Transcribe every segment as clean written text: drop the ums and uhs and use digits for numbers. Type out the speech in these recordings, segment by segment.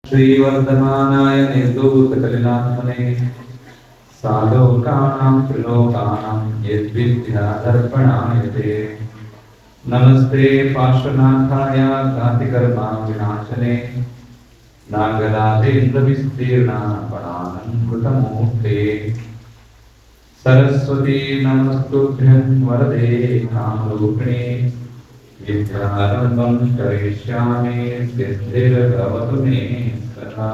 श्रीवर्धमानाय निर्दूतकलिनात्मने सालोकानां त्रिलोकानां यद्विद्यादर्पणाय ते नमस्ते पार्श्वनाथाय घातिकर्मा विनाशने नागराजेन्द्रविस्तीर्णापणालङ्कृतमूर्ते सरस्वती नमस्तुभ्यं वरदे कामरूपिणे विद्यारम्भं करिष्यामि सिद्धिर्भवतु मे सदा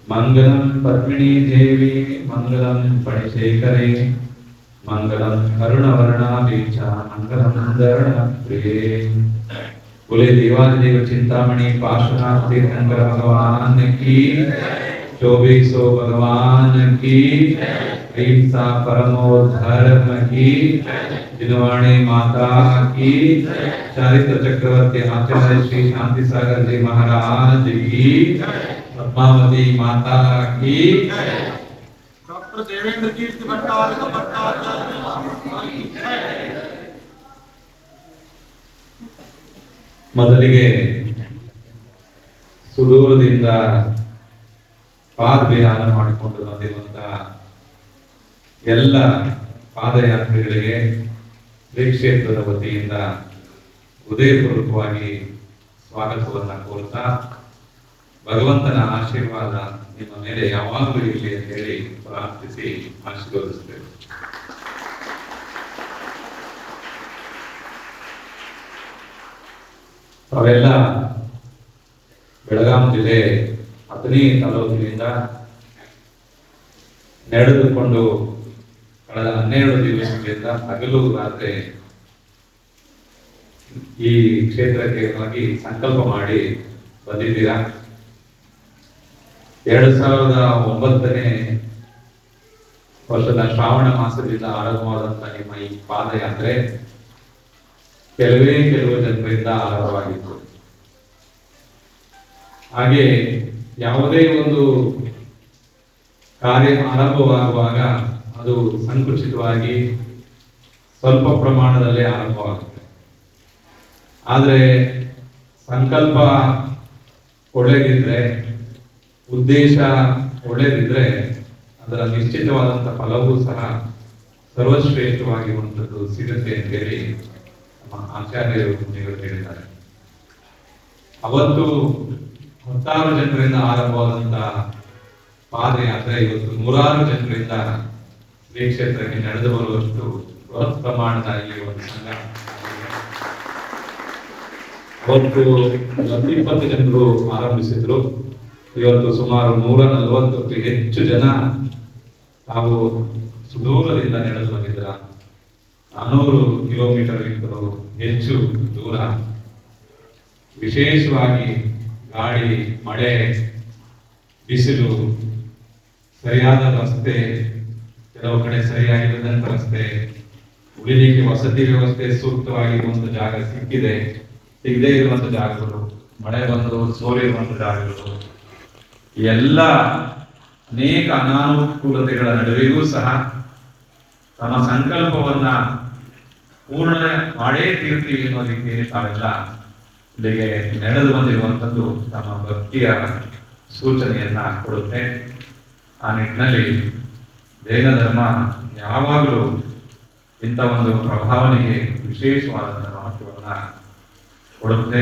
मंगलम पद्मिनी देवी मंगलम फणिशेखरे मंगलम करुणवर्णाभीचा मंगलम धरणप्रिये बोले देवादिदेव चिंतामणि पार्श्वनाथ तीर्थंकर भगवान की 2400 भगवान की अहिंसा परमो धर्म की जिनवाणी माता की चारित्र चक्रवर्ती आचार्य श्री शांति सागर जी महाराज की पद्मावती माता की डॉक्टर देवेंद्र कीर्ति भट्टाचार्य ಮೊದಲಿಗೆ ಸುದೂರದಿಂದ ಪಾದವಿಹಾರ ಮಾಡಿಕೊಂಡು ಬಂದಿರುವಂತಹ ಎಲ್ಲ ಪಾದಯಾತ್ರಿಗಳಿಗೆ ಶ್ರೀ ಕ್ಷೇತ್ರದ ವತಿಯಿಂದ ಹೃದಯಪೂರ್ವಕವಾಗಿ ಸ್ವಾಗತವನ್ನ ಕೋರುತ್ತಾ ಭಗವಂತನ ಆಶೀರ್ವಾದ ನಿಮ್ಮ ಮೇಲೆ ಯಾವಾಗಲೂ ಇರಲಿ ಅಂತ ಹೇಳಿ ಪ್ರಾರ್ಥಿಸಿ ಆಶೀರ್ವದಿಸ್ತೇವೆ. ಅವೆಲ್ಲ ಬೆಳಗಾವಿ ಜಿಲ್ಲೆ ಅಥಣಿ ತಾಲೂಕಿನಿಂದ ನಡೆದುಕೊಂಡು ಕಳೆದ 12 ದಿವಸಗಳಿಂದ ಹಗಲು ರಾತ್ರಿ ಈ ಕ್ಷೇತ್ರಕ್ಕೆ ಹೋಗಿ ಸಂಕಲ್ಪ ಮಾಡಿ ಬಂದಿದ್ದೀರಾ. 2009ನೇ ವರ್ಷದ ಶ್ರಾವಣ ಮಾಸದಿಂದ ಆರಂಭವಾದಂತಹ ನಿಮ್ಮ ಈ ಪಾದಯಾತ್ರೆ ಕೆಲವು ಜನರಿಂದ ಆರಂಭವಾಗಿತ್ತು. ಹಾಗೆ ಯಾವುದೇ ಒಂದು ಕಾರ್ಯ ಆರಂಭವಾಗುವಾಗ ಅದು ಸಂಕುಚಿತವಾಗಿ ಸ್ವಲ್ಪ ಪ್ರಮಾಣದಲ್ಲೇ ಆರಂಭವಾಗುತ್ತೆ. ಆದರೆ ಸಂಕಲ್ಪ ಒಳ್ಳೆದಿದ್ರೆ, ಉದ್ದೇಶ ಒಳ್ಳೆದಿದ್ರೆ ಅದರ ನಿಶ್ಚಿತವಾದಂತಹ ಫಲವೂ ಸಹ ಸರ್ವಶ್ರೇಷ್ಠವಾಗಿರುವಂಥದ್ದು ಸಿಗುತ್ತೆ ಅಂತೇಳಿ ನಮ್ಮ ಆಚಾರ್ಯರು ಹೇಳಿದ್ದಾರೆ. ಅವತ್ತು 10 ಜನರಿಂದ ಆರಂಭವಾದಂತಹ ಪಾದಯಾತ್ರೆ ಇವತ್ತು 100 ಜನರಿಂದ ಶ್ರೀ ಕ್ಷೇತ್ರಕ್ಕೆ ನಡೆದು ಬರುವಷ್ಟು ಬೃಹತ್ ಪ್ರಮಾಣದ ಈ ಒಂದು ಸಂಘ. ಅವತ್ತು 20 ಜನರು ಆರಂಭಿಸಿದ್ರು. ಇವತ್ತು ಸುಮಾರು 140ಕ್ಕೂ ಹೆಚ್ಚು ಜನ ತಾವು ಸುದೂರದಿಂದ ನಡೆದು ಬಂದಿದ್ರ. 400 ಕಿಲೋಮೀಟರ್ಗಿಂತಲೂ ಹೆಚ್ಚು ದೂರ. ವಿಶೇಷವಾಗಿ ಗಾಳಿ, ಮಳೆ, ಬಿಸಿಲು, ಸರಿಯಾದ ರಸ್ತೆ, ಕೆಲವು ಕಡೆ ಸರಿಯಾಗಿಲ್ಲದಂತ ರಸ್ತೆ, ಉಳಿಲಿಕ್ಕೆ ವಸತಿ ವ್ಯವಸ್ಥೆ ಸೂಕ್ತವಾಗಿರುವಂತ ಜಾಗ ಸಿಗದೇ ಇರುವಂತ ಜಾಗಗಳು, ಮಳೆ ಬಂದು ಸೋರಿರುವಂತ ಜಾಗಗಳು, ಎಲ್ಲ ಅನೇಕ ಅನಾನುಕೂಲತೆಗಳ ನಡುವೆಯೂ ಸಹ ತಮ್ಮ ಸಂಕಲ್ಪವನ್ನ ಪೂರ್ಣ ಮಾಡೇ ತೀರ್ತೀವಿ ಅನ್ನೋದಕ್ಕೆ ತಾವೆಲ್ಲ ಇಲ್ಲಿಗೆ ನಡೆದು ಬಂದಿರುವಂಥದ್ದು ತಮ್ಮ ಭಕ್ತಿಯ ಸೂಚನೆಯನ್ನ ಕೊಡುತ್ತೆ. ಆ ನಿಟ್ಟಿನಲ್ಲಿ ಜೈನ ಧರ್ಮ ಯಾವಾಗಲೂ ಇಂಥ ಒಂದು ಪ್ರಭಾವನೆಗೆ ವಿಶೇಷವಾದಂತಹ ಮಹತ್ವವನ್ನ ಕೊಡುತ್ತೆ.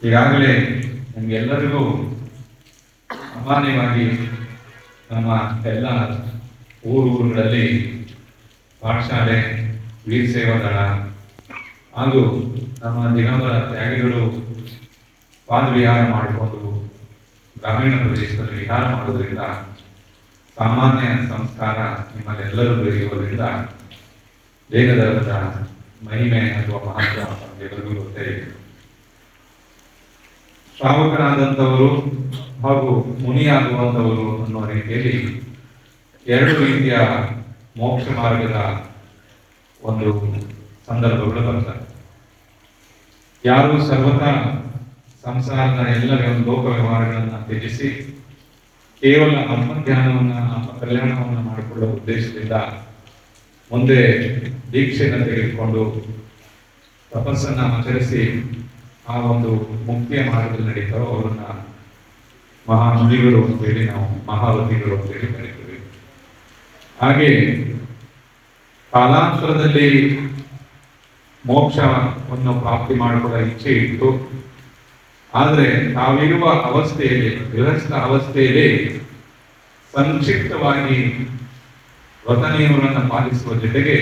ಈಗಾಗಲೇ ನಿಮ್ಗೆಲ್ಲರಿಗೂ ಸಾಮಾನ್ಯವಾಗಿ ನಮ್ಮ ಎಲ್ಲ ಊರುಗಳಲ್ಲಿ ಪಾಠಶಾಲೆ, ವೀರ ಸೇವಾ ದಳ ಹಾಗೂ ನಮ್ಮ ದಿಗಂಬರ ತ್ಯಾಗಿಗಳು ಪಾದವಿಹಾರ ಮಾಡಿಕೊಂಡು ಗ್ರಾಮೀಣ ಪ್ರದೇಶದಲ್ಲಿ ವಿಹಾರ ಮಾಡೋದ್ರಿಂದ ಸಾಮಾನ್ಯ ಸಂಸ್ಕಾರ ನಿಮ್ಮಲ್ಲೆಲ್ಲರೂ ಬೆಳೆಯುವುದರಿಂದ ಜೈನ ಧರ್ಮದ ಮಹಿಮೆ ಅಥವಾ ಮಹತ್ವ ಎಲ್ಲರಿಗೂ ಗೊತ್ತೇ ಇದೆ. ಶ್ರಾವಕರಾದಂಥವರು ಹಾಗೂ ಮುನಿಯಾಗುವಂಥವರು ಅನ್ನೋ ರೀತಿಯಲ್ಲಿ 2 ರೀತಿಯ ಮೋಕ್ಷ ಮಾರ್ಗದ ಒಂದು ಸಂದರ್ಭಗಳು ಬರ್ತವೆ. ಯಾರು ಸರ್ವತಾ ಸಂಸಾರದ ಎಲ್ಲ ಲೋಕ ವ್ಯವಹಾರಗಳನ್ನು ತ್ಯಜಿಸಿ ಕೇವಲ ಆತ್ಮಜ್ಞಾನವನ್ನ, ಆತ್ಮ ಕಲ್ಯಾಣವನ್ನು ಮಾಡಿಕೊಳ್ಳುವ ಉದ್ದೇಶದಿಂದ ಮುಂದೆ ದೀಕ್ಷೆಯನ್ನು ತೆಗೆದುಕೊಂಡು ತಪಸ್ಸನ್ನ ಆಚರಿಸಿ ಆ ಒಂದು ಮುಕ್ತಿಯ ಮಾರ್ಗದಲ್ಲಿ ನಡೀತಾರೋ ಅವರನ್ನ ಮಹಾಮುನಿಗಳು ಅಂತೇಳಿ ನಾವು ಮಹಾವತಿಗಳು ಅಂತೇಳಿ ಕರಿತೀವಿ. ಹಾಗೆ ಕಾಲಾಂತರದಲ್ಲಿ ಮೋಕ್ಷವನ್ನು ಪ್ರಾಪ್ತಿ ಮಾಡಿಕೊಳ್ಳೋ ಇಚ್ಛೆ ಇತ್ತು. ಆದರೆ ತಾವಿರುವ ಅವಸ್ಥೆಯಲ್ಲಿ, ಗೃಹಸ್ಥ ಅವಸ್ಥೆಯಲ್ಲಿ ಸಂಕ್ಷಿಪ್ತವಾಗಿ ವ್ರತ ನಿಯಮಗಳನ್ನು ಪಾಲಿಸುವ ಜೊತೆಗೆ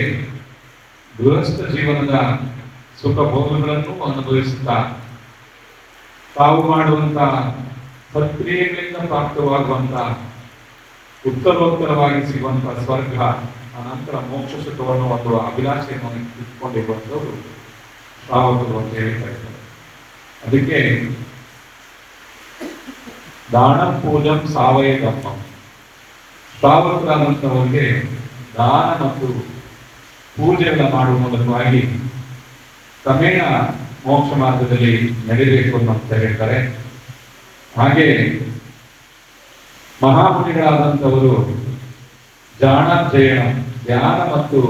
ಗೃಹಸ್ಥ ಜೀವನದ ಸುಖ ಭೋಗಗಳನ್ನು ಅನುಭವಿಸುತ್ತಾ ತಾವು ಮಾಡುವಂತಹ ಸತ್ಕ್ರಿಯೆಗಳಿಂದ ಪ್ರಾಪ್ತವಾಗುವಂತಹ ಉತ್ತರೋತ್ತರವಾಗಿ ಸಿಗುವಂತಹ ಸ್ವರ್ಗ, ಅನಂತರ ಮೋಕ್ಷ ಸುಖವನ್ನು ಒಂದು ಅಭಿಲಾಷೆಯನ್ನು ಇಟ್ಕೊಂಡಿರುವಂಥವ್ರು ಶ್ರಾವಕರು ಅಂತ ಹೇಳಿ ಕರೀತಾರೆ. ಅದಕ್ಕೆ ದಾನಂ ಪೂಜಂ ಸಾವಯವ ಶ್ರಾವಕರಾದಂಥವರಿಗೆ ದಾನ ಮತ್ತು ಪೂಜೆಗಳ ಮಾಡುವ ಮೂಲಕವಾಗಿ ಕ್ರಮೇಣ ಮೋಕ್ಷ ಮಾರ್ಗದಲ್ಲಿ ನಡೆಯಬೇಕು ಅಂತ ಹೇಳ್ತಾರೆ. ಹಾಗೆ ಮಹಾಮುನಿಗಳಾದಂಥವರು ಜಾಣಾಧ್ಯಯನ, ಧ್ಯಾನ ಮತ್ತು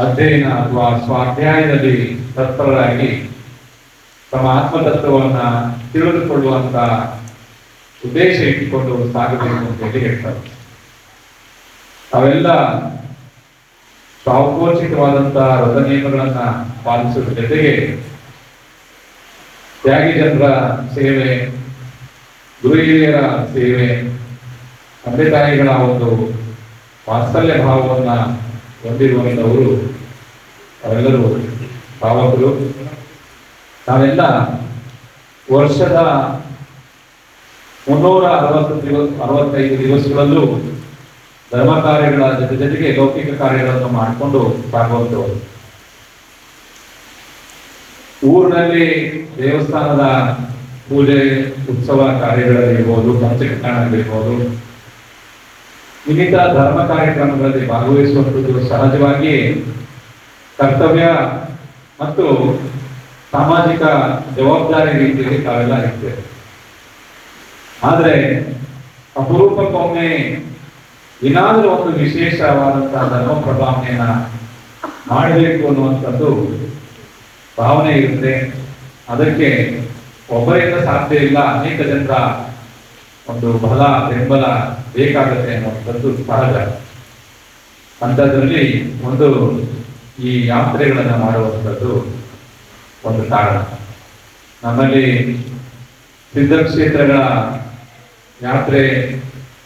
ಅಧ್ಯಯನ ಅಥವಾ ಸ್ವಾಧ್ಯಾಯದಲ್ಲಿ ತತ್ಪರರಾಗಿ ತಮ್ಮ ಆತ್ಮತತ್ವವನ್ನ ತಿಳಿದುಕೊಳ್ಳುವಂತ ಉದ್ದೇಶ ಇಟ್ಟುಕೊಂಡು ಸಾಗಬೇಕು ಅಂತ ಹೇಳಿ ಹೇಳ್ತಾರೆ. ಅವೆಲ್ಲ ಸಾವಕೋಚಿತವಾದಂತಹ ವ್ರತ ನಿಯಮಗಳನ್ನ ಪಾಲಿಸುವ ಜೊತೆಗೆ ತ್ಯಾಗಿ ಜನರ ಸೇವೆ, ಗುರು ಹಿರಿಯರ ಸೇವೆ, ತಂದೆ ತಾಯಿಗಳ ಒಂದು ವಾತ್ಸಲ್ಯ ಭಾವವನ್ನ ಹೊಂದಿರುವಂತವರು ಅವೆಲ್ಲರೂ ಶ್ರಾವಕರು. ನಾವೆಲ್ಲ ವರ್ಷದ 365 ದಿವಸಗಳಲ್ಲೂ ಧರ್ಮ ಕಾರ್ಯಗಳ ಜೊತೆಗೆ ಲೌಕಿಕ ಕಾರ್ಯಗಳನ್ನು ಮಾಡಿಕೊಂಡು ಸಾಗುವಂಥವರು. ಊರಿನಲ್ಲಿ ದೇವಸ್ಥಾನದ ಪೂಜೆ, ಉತ್ಸವ ಕಾರ್ಯಗಳಲ್ಲಿರ್ಬೋದು, ಪಂಚಕರ್ಣಗಳಿರ್ಬೋದು, ಇನ್ನಿತ ಧರ್ಮ ಕಾರ್ಯಕ್ರಮಗಳಲ್ಲಿ ಭಾಗವಹಿಸುವಂಥದ್ದು ಸಹಜವಾಗಿ ಕರ್ತವ್ಯ ಮತ್ತು ಸಾಮಾಜಿಕ ಜವಾಬ್ದಾರಿ ರೀತಿಯಲ್ಲಿ ತಾವೆಲ್ಲ ಇರ್ತೇವೆ. ಆದರೆ ಅಪರೂಪಕ್ಕೊಮ್ಮೆ ಏನಾದರೂ ಒಂದು ವಿಶೇಷವಾದಂತಹ ಧರ್ಮ ಪ್ರಭಾವನೆಯನ್ನ ಮಾಡಬೇಕು ಅನ್ನುವಂಥದ್ದು ಭಾವನೆ ಇರುತ್ತೆ. ಅದಕ್ಕೆ ಒಬ್ಬರಿಂದ ಸಾಧ್ಯ ಇಲ್ಲ, ಅನೇಕ ಜನರ ಒಂದು ಬಲ ಬೆಂಬಲ ಬೇಕಾಗುತ್ತೆ ಅನ್ನುವಂಥದ್ದು ಸಹಜ. ಅಂಥದ್ರಲ್ಲಿ ಒಂದು ಈ ಯಾತ್ರೆಗಳನ್ನು ಮಾಡುವಂಥದ್ದು ಒಂದು ಕಾರಣ. ನಮ್ಮಲ್ಲಿ ಸಿದ್ಧಕ್ಷೇತ್ರಗಳ ಯಾತ್ರೆ,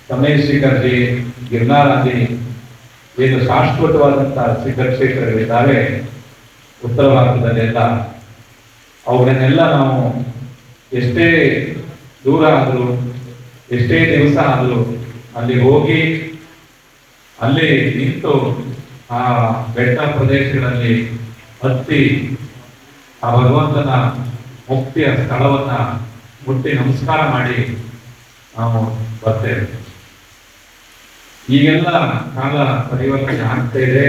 ಸಮಯಶಿಖರ್ಜಿ, ಗಿರ್ನಾರಾದಿ ಏನು ಶಾಶ್ವತವಾದಂತಹ ಸಿದ್ಧಕ್ಷೇತ್ರಗಳಿದ್ದಾವೆ ಉತ್ತರ ಭಾರತದಲ್ಲೆಲ್ಲ, ಅವುಗಳನ್ನೆಲ್ಲ ನಾವು ಎಷ್ಟೇ ದೂರ ಆದರೂ, ಎಷ್ಟೇ ದಿವಸ ಆದರೂ ಅಲ್ಲಿ ಹೋಗಿ ಅಲ್ಲಿ ನಿಂತು ಆ ಬೆಟ್ಟ ಪ್ರದೇಶಗಳಲ್ಲಿ ಹತ್ತಿ ಆ ಭಗವಂತನ ಮುಕ್ತಿಯ ಸ್ಥಳವನ್ನ ಮುಟ್ಟಿ ನಮಸ್ಕಾರ ಮಾಡಿ ನಾವು ಬರ್ತೇವೆ. ಈಗೆಲ್ಲ ಕಾಲ ಪರಿವರ್ತನೆ ಆಗ್ತಾ ಇದೆ.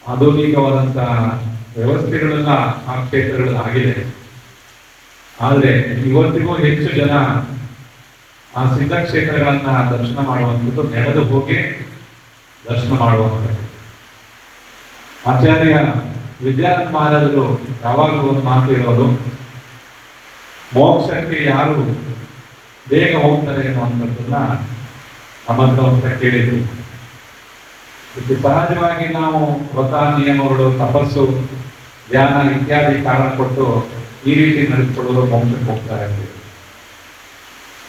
ಆಧುನಿಕವಾದಂತಹ ವ್ಯವಸ್ಥೆಗಳೆಲ್ಲ ಆ ಕ್ಷೇತ್ರಗಳಲ್ಲಿ ಆಗಿದೆ. ಆದರೆ ಇವತ್ತಿಗೂ ಹೆಚ್ಚು ಜನ ಆ ಸಿದ್ಧ ಕ್ಷೇತ್ರಗಳನ್ನ ದರ್ಶನ ಮಾಡುವಂಥದ್ದು, ನೆನೆದು ಹೋಗಿ ದರ್ಶನ ಮಾಡುವಂಥದ್ದು. ಆಚಾರ್ಯ ವಿದ್ಯಾನಂದ ಮಹಾರಾಜರು ಯಾವಾಗಲೂ ಒಂದು ಮಾತು ಇರೋದು, ಮೋಕ್ಷಕ್ಕೆ ಯಾರು ಬೇಗ ಹೋಗ್ತಾರೆ ಅನ್ನುವಂಥದ್ದನ್ನ ನಮ್ಮಂತ ಅಂತ ಕೇಳಿದ್ರು. ಇದು ಸಹಜವಾಗಿ ನಾವು ವ್ರತ ನಿಯಮಗಳು, ತಪಸ್ಸು, ಧ್ಯಾನ ಇತ್ಯಾದಿ ಕಾರಣ ಕೊಟ್ಟು ಈ ರೀತಿ ನಡೆದುಕೊಳ್ಳೋರು ಮೋಕ್ಷಕ್ಕೆ ಹೋಗ್ತಾರೆ ಅಂತ.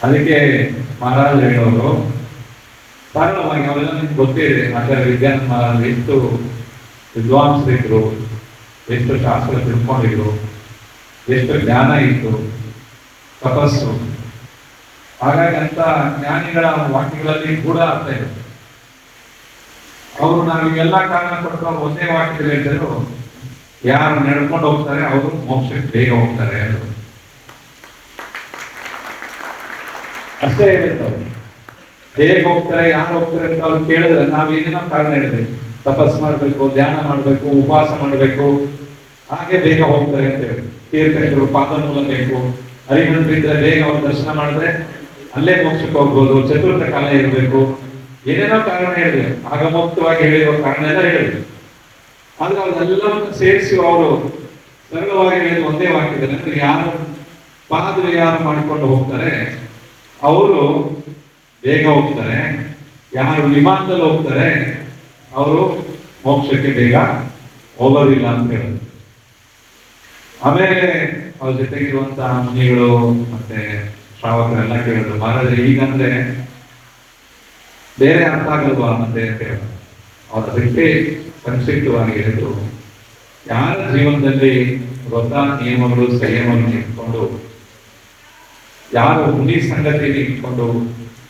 ಅದಕ್ಕೆ ಮಹಾರಾಜರು ಹೇಳೋರು ಸರಳವಾಗಿ, ಅವೆಲ್ಲ ನಿಮ್ಗೆ ಗೊತ್ತಿದೆ, ಆಚಾರ್ಯ ವಿದ್ಯಾನಂದ ಮಹಾರಾಜರು ಎಷ್ಟು ವಿದ್ವಾಂಸರಿದ್ರು, ಎಷ್ಟು ಶಾಸ್ತ್ರ ತಿಳ್ಕೊಂಡಿದ್ರು, ಎಷ್ಟು ಜ್ಞಾನ ಇತ್ತು, ತಪಸ್ಸು. ಹಾಗಾಗಿ ಅಂತ ಜ್ಞಾನಿಗಳ ವಾಕ್ಯಗಳಲ್ಲಿ ಕೂಡ ಅರ್ಥ ಇದೆ. ಅವರು ನಾವಿಗೆಲ್ಲ ಕಾರಣ ಕೊಟ್ಟು ಒಂದೇ ವಾಕ್ಯದಲ್ಲಿ ಹೇಳಿದ್ರು, ಯಾರು ನಡ್ಕೊಂಡು ಹೋಗ್ತಾರೆ ಅವರು ಮೋಕ್ಷಕ್ಕೆ ಬೇಗ ಹೋಗ್ತಾರೆ ಅಂತ ಅಷ್ಟೇ ಹೇಳಿರ್ತಾರೆ. ಹೇಗೆ ಹೋಗ್ತಾರೆ, ಯಾರು ಹೋಗ್ತಾರೆ ಅಂತ ಅವ್ರು ಕೇಳಿದ್ರೆ ನಾವು ಏನೇನೋ ಕಾರಣ ಹೇಳಿದ್ವಿ. ತಪಸ್ ಮಾಡ್ಬೇಕು, ಧ್ಯಾನ ಮಾಡ್ಬೇಕು, ಉಪವಾಸ ಮಾಡ್ಬೇಕು, ಹಾಗೆ ಬೇಗ ಹೋಗ್ತಾರೆ ಅಂತ ಹೇಳಿ. ತೀರ್ಥಂಕರು ಪಾದಮೂಲ ಬೇಕು, ಹರಿಮಂತ್ರಿದ್ರೆ ಬೇಗ ಅವ್ರು ದರ್ಶನ ಮಾಡಿದ್ರೆ ಅಲ್ಲೇ ಮೋಕ್ಷಕ್ಕೆ ಹೋಗ್ಬೋದು, ಚತುರ್ಥ ಕಾಲ ಇರಬೇಕು, ಏನೇನೋ ಕಾರಣ ಹೇಳಿದೆ. ಆಗ ಮುಕ್ತವಾಗಿ ಹೇಳಿರುವ ಕಾರಣ ಎಲ್ಲ ಹೇಳಿದ್ರು. ಆದ್ರೆ ಅವ್ರೆಲ್ಲವನ್ನು ಸೇರಿಸಿ ಅವರು ಸರಳವಾಗಿ ಹೇಳಿದ ಒಂದೇ ವಾಕ್ಯದಲ್ಲಿ, ಯಾರು ಪಾದವಿಹಾರ ಮಾಡಿಕೊಂಡು ಹೋಗ್ತಾರೆ ಅವರು ಬೇಗ ಹೋಗ್ತಾರೆ. ಯಾರು ವಿಮಾನದಲ್ಲಿ ಹೋಗ್ತಾರೆ ಅವರು ಮೋಕ್ಷಕ್ಕೆ ಬೇಗ ಹೋಗೋದಿಲ್ಲ ಅಂತ ಹೇಳೋದು. ಆಮೇಲೆ ಅವ್ರ ಜೊತೆಗಿರುವಂತಹ ಮುನಿಗಳು ಮತ್ತೆ ಶ್ರಾವಕರೆಲ್ಲ ಕೇಳಿದ್ರು, ಮಹಾರಾಜ ಈಗಂದ್ರೆ ಬೇರೆ ಅರ್ಥ ಆಗಲ್ವಾ ಮತ್ತೆ ಅಂತ ಹೇಳೋದು. ಅವ್ರ ಅದಕ್ಕೆ ಸಂಕ್ಷಿಪ್ತವಾಗಿ ಹೇಳಿದ್ರು, ಯಾರ ಜೀವನದಲ್ಲಿ ವ್ರತ ನಿಯಮಗಳು ಸಂಯಮಗಳು ಇಟ್ಕೊಂಡು, ಯಾರು ಮುನಿ ಸಂಗತಿಯಲ್ಲಿ ಇಟ್ಕೊಂಡು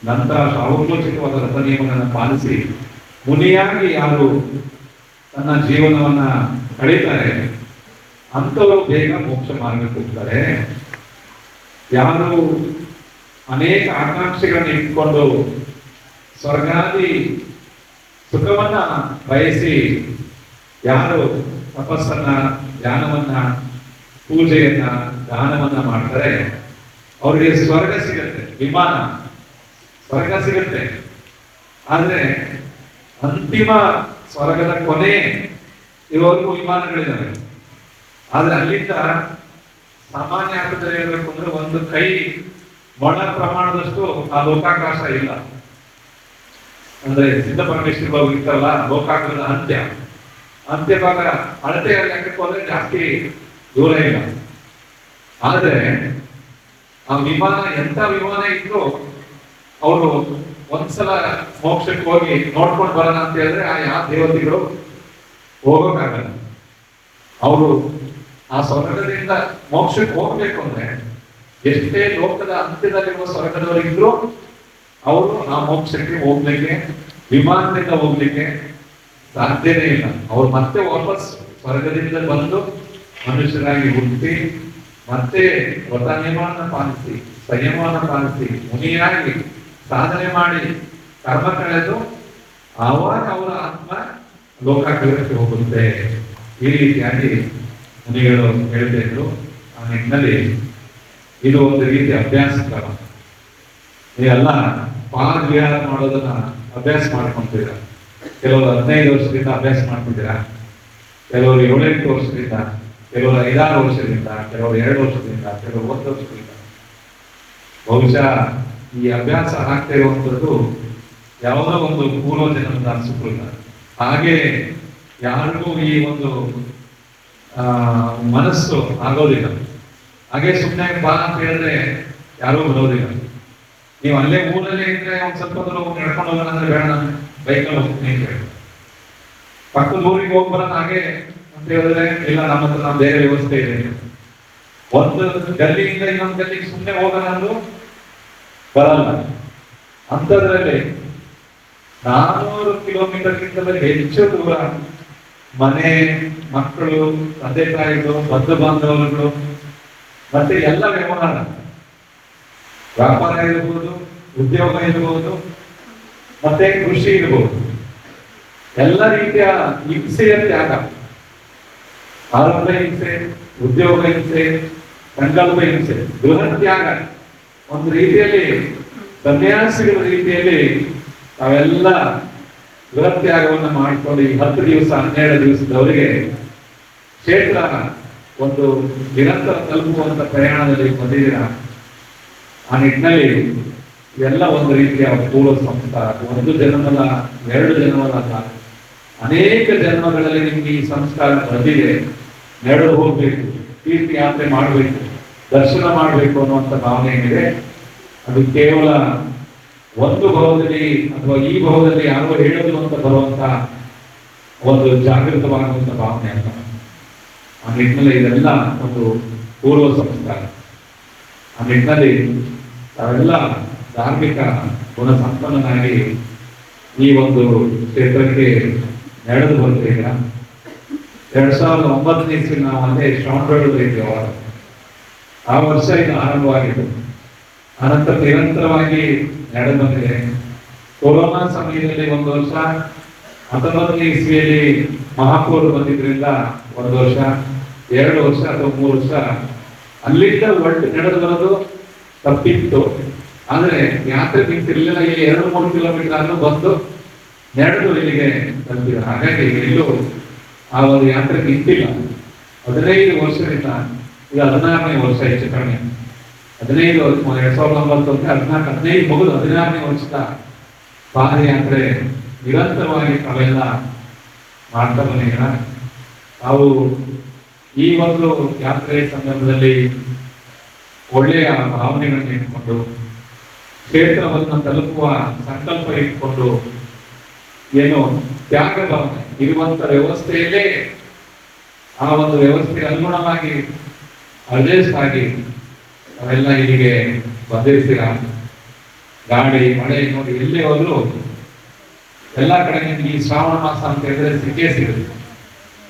ನಂತರ ಶಾವೋಚಿತವಾದ ವ್ರತ ನಿಯಮಗಳನ್ನು ಪಾಲಿಸಿ ಮುನಿಯಾಗಿ ಯಾರು ತನ್ನ ಜೀವನವನ್ನ ಕಳೀತಾರೆ ಅಂಥವರು ಬೇಗ ಮೋಕ್ಷ ಮಾರ್ಗಕ್ಕೆ ಹೋಗ್ತಾರೆ. ಯಾರು ಅನೇಕ ಆಕಾಂಕ್ಷೆಗಳನ್ನು ಇಟ್ಕೊಂಡು ಸ್ವರ್ಗಾದಿ ಸುಖವನ್ನ ಬಯಸಿ ಯಾರು ತಪಸ್ಸನ್ನ, ಧ್ಯಾನವನ್ನ, ಪೂಜೆಯನ್ನ, ದಾನವನ್ನ ಮಾಡ್ತಾರೆ ಅವರಿಗೆ ಸ್ವರ್ಗ ಸಿಗತ್ತೆ, ವಿಮಾನ ಸ್ವರ್ಗ ಸಿಗತ್ತೆ. ಆದ್ರೆ ಅಂತಿಮ ಸ್ವರ್ಗದ ಕೊನೆ ಇರೋವರೆಗೂ ವಿಮಾನಗಳಿದ್ದಾವೆ. ಆದ್ರೆ ಅಲ್ಲಿಂದ ಸಾಮಾನ್ಯ ಅರ್ಥದಲ್ಲಿ ಹೇಳ್ಬೇಕು ಅಂದ್ರೆ ಒಂದು ಕೈ ಮೊಳ ಪ್ರಮಾಣದಷ್ಟು ಆ ಲೋಕಾಕಾಶ ಇಲ್ಲ. ಅಂದ್ರೆ ಸಿದ್ಧ ಪರಮೇಶ್ವರ ಇರ್ತಲ್ಲ ಲೋಕಾಗ್ರದ ಅಂತ್ಯ ಭಾಗ ಅಳತೆ ಲೆಕ್ಕಕ್ಕೆ ಹೋದ್ರೆ ಜಾಸ್ತಿ ದೂರ ಇಲ್ಲ. ಆದ್ರೆ ಆ ವಿಮಾನ ಎಂತ ವಿಮಾನ ಇದ್ರು ಅವರು ಒಂದ್ಸಲ ಮೋಕ್ಷಕ್ಕೆ ಹೋಗಿ ನೋಡ್ಕೊಂಡು ಬರೋಣ ಅಂತ ಹೇಳಿದ್ರೆ ಆ ಯಾವ ದೇವತೆಗಳು ಹೋಗೋಕ್ಕಾಗಲ್ಲ. ಅವರು ಆ ಸ್ವರ್ಗದಿಂದ ಮೋಕ್ಷಕ್ಕೆ ಹೋಗ್ಬೇಕು ಅಂದ್ರೆ ಎಷ್ಟೇ ಲೋಕದ ಅಂತ್ಯದಲ್ಲಿರುವ ಸ್ವರ್ಗದವರಿದ್ರು ಅವರು ಆ ಮೋಕ್ಷಕ್ಕೆ ಹೋಗ್ಲಿಕ್ಕೆ, ವಿಮಾನದಿಂದ ಹೋಗ್ಲಿಕ್ಕೆ ಸಾಧ್ಯನೇ ಇಲ್ಲ. ಅವ್ರು ಮತ್ತೆ ವಾಪಸ್ ಸ್ವರ್ಗದಿಂದ ಬಂದು ಮನುಷ್ಯರಾಗಿ ಹುಟ್ಟಿ ಮತ್ತೆ ವ್ರತ ನಿಯಮವನ್ನು ಪಾಲಿಸಿ, ಸಂಯಮವನ್ನು ಪಾಲಿಸಿ, ಮುನಿಯಾಗಿ ಸಾಧನೆ ಮಾಡಿ ಕರ್ಮ ಕಳೆದು ಆವಾಗ ಅವರ ಆತ್ಮ ಲೋಕಾಗ್ರಹಕ್ಕೆ ಹೋಗುತ್ತೆ. ಈ ರೀತಿಯಾಗಿ ಮುನಿಗಳು ಹೇಳ್ತಿದ್ರು. ಆ ನಿಟ್ಟಿನಲ್ಲಿ ಇದು ಒಂದು ರೀತಿ ಅಭ್ಯಾಸ ಕ್ರಮ. ನೀವೆಲ್ಲ ಪಾದ ವಿಹಾರ ಮಾಡೋದನ್ನ ಅಭ್ಯಾಸ ಮಾಡ್ಕೊಂತೀರ. ಕೆಲವರು 15 ವರ್ಷದಿಂದ ಅಭ್ಯಾಸ ಮಾಡ್ತಿದ್ದೀರಾ, ಕೆಲವರು 7-8 ವರ್ಷದಿಂದ, ಕೆಲವರು 5-6 ವರ್ಷದಿಂದ, ಕೆಲವರು 2 ವರ್ಷದಿಂದ, ಕೆಲವರು 1 ವರ್ಷದಿಂದ. ಬಹುಶಃ ಈ ಅಭ್ಯಾಸ ಆಗ್ತಾ ಇರುವಂತದ್ದು ಯಾವುದೋ ಒಂದು ಪೂರ್ವ ಜನ್ಮದ ಸುಕೃತ. ಹಾಗೆ ಯಾರಿಗೂ ಈ ಒಂದು ಮನಸ್ಸು ಆಗೋದಿಲ್ಲ. ಹಾಗೆ ಸುಮ್ಮನೆ ಬಾ ಅಂತ ಹೇಳಿದ್ರೆ ಯಾರೂ ಬರೋದಿಲ್ಲ. ನೀವು ಅಲ್ಲೇ ಊರಲ್ಲೇ ಇದ್ರೆ ಒಂದ್ ಸ್ವಲ್ಪ ದೂರ ನಡ್ಕೊಂಡು ಹೋಗೋಣ ಅಂದ್ರೆ ಬೇಡ, ಬೈಕಲ್ಲಿ ಹೋಗ್ತೀನಿ ಅಂತ ಹೇಳಿ ಪಕ್ಕದ ಊರಿಗೆ ಹೋಗಿ ಬರೋಣ ಹಾಗೆ ಅಂತ ಹೇಳಿದ್ರೆ ಇಲ್ಲ, ನಮ್ಮ ಹತ್ರ ನಾವು ಬೇರೆ ವ್ಯವಸ್ಥೆ ಇದೆ. ಒಂದು ಗಲ್ಲಿಯಿಂದ ಇನ್ನೊಂದು ಗಲ್ಲಿಗೆ ಸುಮ್ಮನೆ ಹೋಗೋಣ ಅಂದ್ರೂ ಬರಲ್ಲ. ಅಂಥದ್ರಲ್ಲಿ 400 ಕಿಲೋಮೀಟರ್ಗಿಂತಲೂ ಹೆಚ್ಚು ದೂರ ಮನೆ, ಮಕ್ಕಳು, ತಂದೆ ತಾಯಿಗಳು, ಬಂಧು ಬಾಂಧವರುಗಳು ಮತ್ತೆ ಎಲ್ಲ ವ್ಯವಹಾರ, ವ್ಯಾಪಾರ ಇರಬಹುದು, ಉದ್ಯೋಗ ಇರಬಹುದು, ಮತ್ತೆ ಕೃಷಿ ಇರಬಹುದು, ಎಲ್ಲ ರೀತಿಯ ಹಿಂಸೆಯ ತ್ಯಾಗ, ಆರೋಗ್ಯ ಹಿಂಸೆ, ಉದ್ಯೋಗ ಹಿಂಸೆ, ಸಂಕಲ್ಪ ಹಿಂಸೆ, ಗೃಹ ತ್ಯಾಗ, ಒಂದು ರೀತಿಯಲ್ಲಿ ಸನ್ಯಾಸಿಗಳ ರೀತಿಯಲ್ಲಿ ನಾವೆಲ್ಲ ಗೃಹ ತ್ಯಾಗವನ್ನು ಮಾಡಿಕೊಂಡು ಈ 10 ದಿವಸ 12 ದಿವಸದವರೆಗೆ ಕ್ಷೇತ್ರ ಒಂದು ನಿರಂತರ ತಲುಪುವಂತ ಪ್ರಯಾಣದಲ್ಲಿ ಬಂದಿದ್ದೀರ. ಆ ನಿಟ್ಟಿನಲ್ಲಿ ಇವೆಲ್ಲ ಒಂದು ರೀತಿಯ ಪೂರ್ವ ಸಂಸ್ಕಾರ. 1 ಜನ್ಮದ 2 ಜನ್ಮದ ಅನೇಕ ಜನ್ಮಗಳಲ್ಲಿ ನಿಮ್ಗೆ ಈ ಸಂಸ್ಕಾರ ಬಂದಿದೆ. ನಡೆದು ಹೋಗ್ಬೇಕು, ತೀರ್ಥಯಾತ್ರೆ ಮಾಡಬೇಕು, ದರ್ಶನ ಮಾಡಬೇಕು ಅನ್ನುವಂಥ ಭಾವನೆ ಏನಿದೆ ಅದು ಕೇವಲ ಒಂದು ಭಾವದಲ್ಲಿ ಅಥವಾ ಈ ಭಾವದಲ್ಲಿ ಯಾರೋ ಹೇಳೋದು ಅಂತ ಬರುವಂತ ಒಂದು ಜಾಗೃತವಾಗುವಂತ ಭಾವನೆ ಅಲ್ಲ. ಆ ನಿಟ್ಟಿನಲ್ಲಿ ಇದೆಲ್ಲ ಒಂದು ಪೂರ್ವ ಸಂಸ್ಕಾರ. ಆ ನಿಟ್ಟಿನಲ್ಲಿ ತಾವೆಲ್ಲ ಧಾರ್ಮಿಕ ಗುಣ ಸಂಪನ್ನನಾಗಿ ಈ ಒಂದು ಕ್ಷೇತ್ರಕ್ಕೆ ನಡೆದು ಬರ್ತೀರ. 2009ನೇ ಇಸ್ವಿ ನಾವು ಅಲ್ಲೇ ಶ್ರವಣಬೆಳಗೊಳದಲ್ಲಿ ಅವಾಗ ಆ ವರ್ಷ ಇದು ಆರಂಭವಾಗಿತ್ತು. ಅನಂತರ ನಿರಂತರವಾಗಿ ನಡೆದು ಬಂದಿದೆ. ಕೊರೋನಾ ಸಮಯದಲ್ಲಿ 1 ವರ್ಷ, 19ನೇ ಇಸ್ವಿಯಲ್ಲಿ ಮಹಾಪೌರು ಬಂದಿದ್ರಿಂದ 1 ವರ್ಷ, 2 ವರ್ಷ ಅಥವಾ 3 ವರ್ಷ ಅಲ್ಲಿಂದ ಒಟ್ಟು ನಡೆದು ಬರೋದು ತಪ್ಪಿತ್ತು. ಆದ್ರೆ ಯಾತ್ರೆ ನಿಂತಿರ್ಲಿಲ್ಲ. ಇಲ್ಲಿ 2-3 ಕಿಲೋಮೀಟರ್ ಅನ್ನು ಬಂದು ನಡೆದು ಇಲ್ಲಿಗೆ ತಲುಪಿದ. ಹಾಗಾಗಿ ಎಲ್ಲೂ ಆ ಒಂದು ಯಾತ್ರೆ ನಿಂತಿಲ್ಲ. 15 ವರ್ಷದಿಂದ ಈಗ 16ನೇ ವರ್ಷ ಹೆಚ್ಚು ಕಡಿಮೆ. 2019 15 ಮುಗಿದು 16ನೇ ವರ್ಷದ ಪಾದಯಾತ್ರೆ ನಿರಂತರವಾಗಿ ತಾವೆಲ್ಲ ಮಾಡ್ತಾ ಬಂದಿದ್ದೀರ. ನಾವು ಈ ಒಂದು ಯಾತ್ರೆ ಸಂದರ್ಭದಲ್ಲಿ ಒಳ್ಳೆಯ ಭಾವನೆಗಳನ್ನು ಇಟ್ಕೊಂಡು ಕ್ಷೇತ್ರವನ್ನು ತಲುಪುವ ಸಂಕಲ್ಪ ಇಟ್ಕೊಂಡು ಏನು ತ್ಯಾಗ ಭಾವನೆ ಇರುವಂತ ವ್ಯವಸ್ಥೆಯಲ್ಲೇ ಆ ಒಂದು ವ್ಯವಸ್ಥೆಗೆ ಅನುಗುಣವಾಗಿ ಅಡ್ಜಸ್ಟ್ ಆಗಿ ನಾವೆಲ್ಲ ಇಲ್ಲಿಗೆ ಬಂದಿರ್ತೀರ. ಗಾಳಿ ಮಳೆ ನೋಡಿ ಎಲ್ಲೇ ಹೋದ್ರು ಎಲ್ಲ ಕಡೆ ನಿಮ್ಗೆ ಈ ಶ್ರಾವಣ ಮಾಸ ಅಂತ ಹೇಳಿದ್ರೆ ಸಿಕ್ಕೇ ಸಿಗುತ್ತೆ.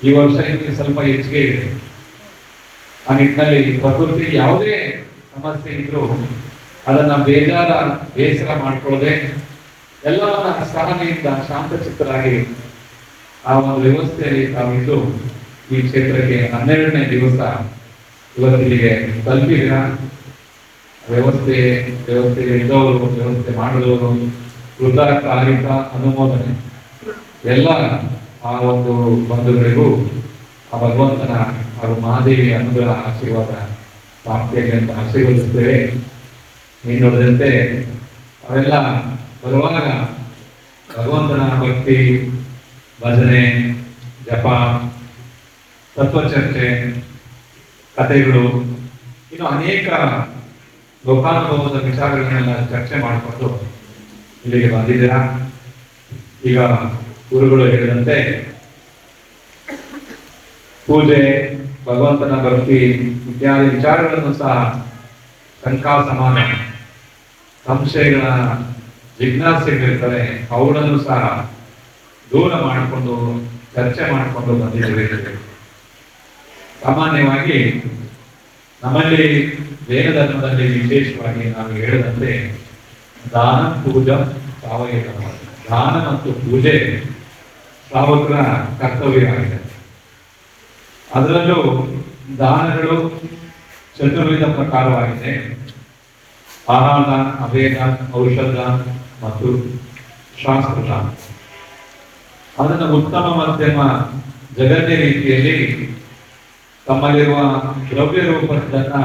ಈ ವರ್ಷ ನಿಮಗೆ ಸ್ವಲ್ಪ ಹೆಚ್ಚಿಗೆ ಇದೆ. ಆ ನಿಟ್ಟಿನಲ್ಲಿ ಪ್ರಕೃತಿ ಯಾವುದೇ ಸಮಸ್ಯೆ ಇದ್ರು ಅದನ್ನ ಬೇಸರ ಮಾಡ್ಕೊಳ್ಳದೆ ಎಲ್ಲವನ್ನ ಸಹನೆಯಿಂದ ಶಾಂತಚಿತ್ತರಾಗಿ ಆ ಒಂದು ವ್ಯವಸ್ಥೆಯಲ್ಲಿ ತಾವಿದ್ದು ಈ ಕ್ಷೇತ್ರಕ್ಕೆ 12ನೇ ದಿವಸ ಇವತ್ತಿಗೆ ತಲುಪಿದಿರ. ವ್ಯವಸ್ಥೆ ಇದ್ದವರು, ವ್ಯವಸ್ಥೆ ಮಾಡಿದವರು, ಕೃತಕಾಲಿಕ ಅನುಮೋದನೆ ಎಲ್ಲ ಆ ಒಂದು ಬಂಧುಗಳಿಗೂ ಆ ಭಗವಂತನ ಹಾಗೂ ಮಹಾದೇವಿ ಅನುಗ್ರಹ ಆಶೀರ್ವಾದ ಪ್ರಾಪ್ತಿಯಾಗಿ ಅಂತ ಆಶೀರ್ವದಿಸ್ತೇವೆ. ನೀನು ನೋಡಿದಂತೆ ಅವೆಲ್ಲ ಬರುವಾಗ ಭಗವಂತನ ಭಕ್ತಿ, ಭಜನೆ, ಜಪ, ತತ್ವಚರ್ಚೆ, ಕಥೆಗಳು, ಇನ್ನು ಅನೇಕ ಲೋಕಾನುಭವದ ವಿಚಾರಗಳನ್ನೆಲ್ಲ ಚರ್ಚೆ ಮಾಡಿಕೊಂಡು ಇಲ್ಲಿಗೆ ಬಂದಿದ್ದೀರಾ. ಈಗ ಗುರುಗಳು ಹೇಳಿದಂತೆ ಪೂಜೆ, ಭಗವಂತನ ಭಕ್ತಿ ಇತ್ಯಾದಿ ವಿಚಾರಗಳನ್ನು ಸಹ ಶಂಕಾ ಸಮಾಧಾನ, ಸಂಶಯಗಳ ಜಿಜ್ಞಾಸೆಗಳಿರ್ತಾರೆ ಅವುಗಳನ್ನು ಸಹ ದೂರ ಮಾಡಿಕೊಂಡು ಚರ್ಚೆ ಮಾಡಿಕೊಂಡು ಬಂದಿದ್ದೇವೆ. ಸಾಮಾನ್ಯವಾಗಿ ನಮ್ಮಲ್ಲಿ ವೇದ ಧರ್ಮದಲ್ಲಿ ವಿಶೇಷವಾಗಿ ನಾವು ಹೇಳಿದಂತೆ ದಾನ, ಪೂಜಾ, ಸಾವಯವ. ದಾನ ಮತ್ತು ಪೂಜೆ ಶ್ರಾವಕರ ಕರ್ತವ್ಯವಾಗಿದೆ. ಅದರಲ್ಲೂ ದಾನಗಳು ಚತುರ್ವಿಧ ಪ್ರಕಾರವಾಗಿದೆ. ಆಹಾರದಾನ, ಅಭಯದಾನ, ಔಷಧದಾನ ಮತ್ತು ಶಾಸ್ತ್ರದಾನ. ಅದನ್ನು ಉತ್ತಮ ಮಧ್ಯಮ ಜಗನ್ಯ ರೀತಿಯಲ್ಲಿ ತಮ್ಮಲ್ಲಿರುವ ದ್ರವ್ಯ ರೂಪದನ್ನ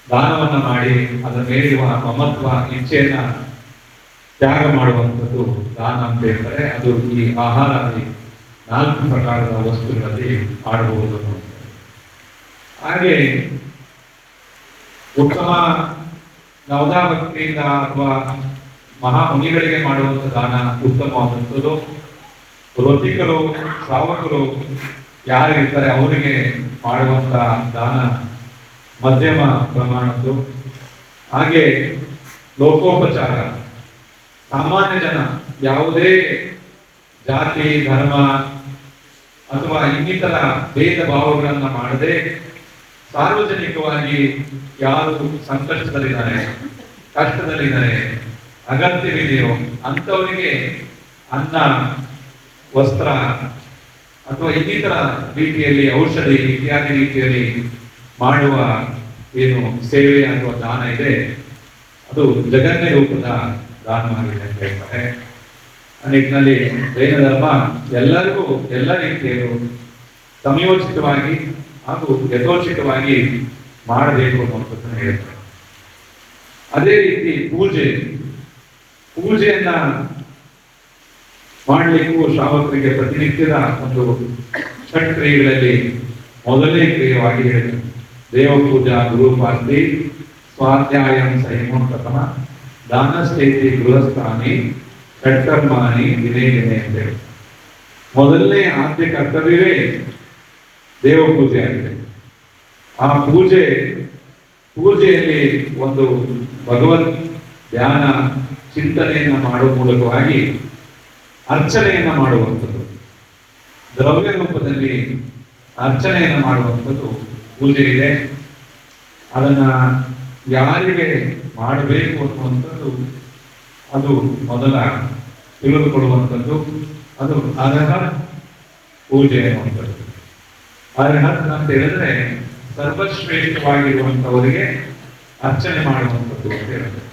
ದಾನವನ್ನ ಮಾಡಿ ಅದರ ಮೇಲಿರುವ ಮಮತ್ವ, ಇಚ್ಛೆಯನ್ನ ತ್ಯಾಗ ಮಾಡುವಂಥದ್ದು ದಾನ ಅಂತ ಹೇಳ್ತಾರೆ. ಅದು ಈ ಆಹಾರಾದಿ 4 ಪ್ರಕಾರದ ವಸ್ತುಗಳಲ್ಲಿ ಆಡಬಹುದು. ಹಾಗೆ ಉತ್ತಮ ನವದಾ ಭಕ್ತಿಯಿಂದ ಅಥವಾ ಮಹಾಮುನಿಗಳಿಗೆ ಮಾಡುವಂಥ ದಾನ ಉತ್ತಮವಾದಂಥದ್ದು. ವೃತ್ತಿಕರು, ಶ್ರಾವಕರು ಯಾರಿರ್ತಾರೆ ಅವರಿಗೆ ಮಾಡುವಂತ ದಾನ ಮಧ್ಯಮ ಪ್ರಮಾಣದ್ದು. ಹಾಗೆ ಲೋಕೋಪಚಾರ, ಸಾಮಾನ್ಯ ಜನ ಯಾವುದೇ ಜಾತಿ, ಧರ್ಮ ಅಥವಾ ಇನ್ನಿತರ ಭೇದ ಭಾವಗಳನ್ನ ಮಾಡದೆ ಸಾರ್ವಜನಿಕವಾಗಿ ಯಾರು ಸಂಕಷ್ಟದಲ್ಲಿದ್ದಾರೆ, ಕಷ್ಟದಲ್ಲಿದ್ದಾರೆ, ಅಗತ್ಯವಿದೆಯೋ ಅಂಥವರಿಗೆ ಅನ್ನ, ವಸ್ತ್ರ ಅಥವಾ ಇನ್ನಿತರ ರೀತಿಯಲ್ಲಿ ಔಷಧಿ ಇತ್ಯಾದಿ ರೀತಿಯಲ್ಲಿ ಮಾಡುವ ಏನು ಸೇವೆ ಅಥವಾ ದಾನ ಇದೆ ಅದು ಜಗನ್ಯ ರೂಪದ ದಾನವಾಗಿದೆ ಅಂತ ಹೇಳ್ತಾರೆ. ಆ ನಿಟ್ಟಿನಲ್ಲಿ ಜೈನ ಧರ್ಮ ಎಲ್ಲರಿಗೂ ಎಲ್ಲ ರೀತಿಯಲ್ಲೂ ಸಮಯೋಚಿತವಾಗಿ ಹಾಗೂ ಯಥೋಚಿತವಾಗಿ ಮಾಡಬೇಕು ಅನ್ನುವಂಥದ್ದನ್ನು ಹೇಳ್ತಾರೆ. ಅದೇ ರೀತಿ ಪೂಜೆಯನ್ನ ಮಾಡಲಿಕ್ಕೂ ಶ್ರಾವಕರಿಗೆ ಪ್ರತಿನಿತ್ಯದ ಒಂದು ಷಟ್ಕ್ರಿಯೆಗಳಲ್ಲಿ ಮೊದಲನೇ ಕ್ರಿಯವಾಗಿ ಹೇಳಿದರು. ದೇವ ಪೂಜಾ, ಗುರುಪಾರ್ತಿ, ಸ್ವಾಧ್ಯಾಯಂ ಸಂಯಮ ಪ್ರಥಮ, ದಾನಸ್ಥೇತಿ ಗೃಹಸ್ಥಾನಿ, ಷಟ್ಕರ್ಮಾನಿ ದಿನೇ ದಿನೇ ಅಂತ ಹೇಳಿ ಮೊದಲನೇ ಆದ್ಯ ಕರ್ತವ್ಯವೇ ದೇವ ಪೂಜೆ ಆಗಿದೆ. ಆ ಪೂಜೆಯಲ್ಲಿ ಒಂದು ಭಗವತ್ ಧ್ಯಾನ ಚಿಂತನೆಯನ್ನ ಮಾಡುವ ಮೂಲಕವಾಗಿ ಅರ್ಚನೆಯನ್ನ ಮಾಡುವಂಥದ್ದು, ದ್ರವ್ಯ ರೂಪದಲ್ಲಿ ಅರ್ಚನೆಯನ್ನ ಮಾಡುವಂಥದ್ದು ಪೂಜೆ ಇದೆ. ಅದನ್ನ ಯಾರಿಗೆ ಮಾಡಬೇಕು ಅನ್ನುವಂಥದ್ದು ಅದು ಮೊದಲ ತಿಳಿದುಕೊಳ್ಳುವಂಥದ್ದು. ಅದು ಅರ್ಹ ಪೂಜೆ ಅನ್ನುವಂಥದ್ದು. ಅರ್ಹ ಅಂತ ಹೇಳಿದ್ರೆ ಸರ್ವಶ್ರೇಷ್ಠವಾಗಿರುವಂಥವರಿಗೆ ಅರ್ಚನೆ ಮಾಡುವಂಥದ್ದು ಅಂತ ಹೇಳಿದ್ರೆ,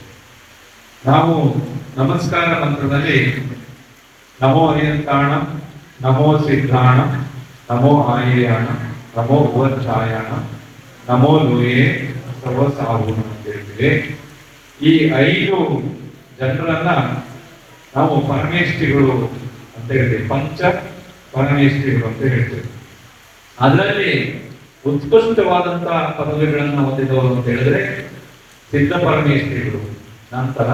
ನಾವು ನಮಸ್ಕಾರ ಮಂತ್ರದಲ್ಲಿ ನಮೋ ಅರಿಯಂತಾಣ, ನಮೋ ಸಿದ್ಧಾಣ, ನಮೋ ಆಯಿಯಾಣ, ನಮೋ ಉವಚ್ಛಾಯಾಣ, ನಮೋ ಲೋಯೇ ಸತ್ವ ಸಾಗುಣ ಅಂತ ಹೇಳ್ತೀವಿ. ಈ 5 ಜನರನ್ನ ನಾವು ಪರಮೇಷ್ಠಿಗಳು ಅಂತ ಹೇಳ್ತೀವಿ, ಪಂಚ ಪರಮೇಷ್ಠಿಗಳು ಅಂತ ಹೇಳ್ತೀವಿ. ಅದರಲ್ಲಿ ಉತ್ಕೃಷ್ಟವಾದಂತಹ ಪದವಿಗಳನ್ನ ಹೊಂದಿದವರು ಅಂತ ಹೇಳಿದ್ರೆ ಸಿದ್ಧ ಪರಮೇಷ್ಠಿಗಳು, ನಂತರ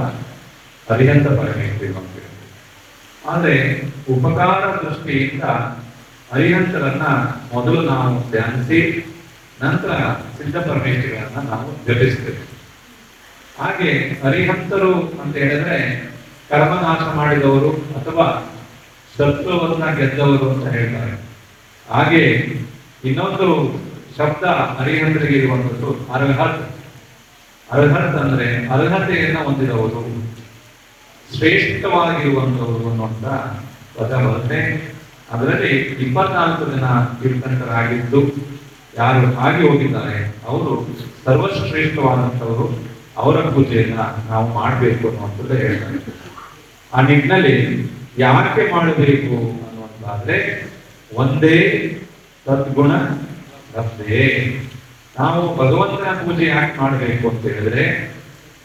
ಅರಿಹಂತ ಪರಮೇಷ್ಠಿಗಳು ಅಂತ ಹೇಳ್ತೀವಿ. ಆದರೆ ಉಪಕಾರ ದೃಷ್ಟಿಯಿಂದ ಅರಿಹಂತರನ್ನ ಮೊದಲು ನಾವು ಧ್ಯಾನಿಸಿ ನಂತರ ಸಿದ್ಧ ಪರಮೇಷ್ಠಿಗಳನ್ನ ನಾವು ಜಪಿಸ್ತೇವೆ. ಹಾಗೆ ಅರಿಹಂತರು ಅಂತ ಹೇಳಿದ್ರೆ ಕರ್ಮನಾಶ ಮಾಡಿದವರು ಅಥವಾ ಶತ್ರುವನ್ನ ಗೆದ್ದವರು ಅಂತ ಹೇಳ್ತಾರೆ. ಹಾಗೆ ಇನ್ನೊಂದು ಶಬ್ದ ಅರಿಹಂತರಿಗೆ ಇರುವಂಥದ್ದು ಅರ್ಹತ್. ಅರ್ಹತ್ ಅಂದ್ರೆ ಅರ್ಹತೆಯನ್ನ ಹೊಂದಿದವರು, ಶ್ರೇಷ್ಠವಾಗಿರುವಂತವರು ಅನ್ನುವಂತ ಪದ ಬರುತ್ತೆ. ಅದರಲ್ಲಿ 24 ಜನ ತೀರ್ಥಂಕರಾಗಿದ್ದು ಯಾರು ಆಗಿ ಹೋಗಿದ್ದಾರೆ ಅವರು ಸರ್ವಶ್ರೇಷ್ಠವಾದಂಥವರು, ಅವರ ಪೂಜೆಯನ್ನ ನಾವು ಮಾಡಬೇಕು ಅನ್ನುವಂಥದ್ದು ಹೇಳ್ತಾರೆ. ಆ ನಿಟ್ಟಿನಲ್ಲಿ ಯಾಕೆ ಮಾಡಬೇಕು ಅನ್ನುವಂತಾದ್ರೆ ಒಂದೇ ಸದ್ಗುಣ ಲಬ್ಧೆ. ನಾವು ಭಗವಂತನ ಪೂಜೆ ಯಾಕೆ ಮಾಡಬೇಕು ಅಂತ ಹೇಳಿದ್ರೆ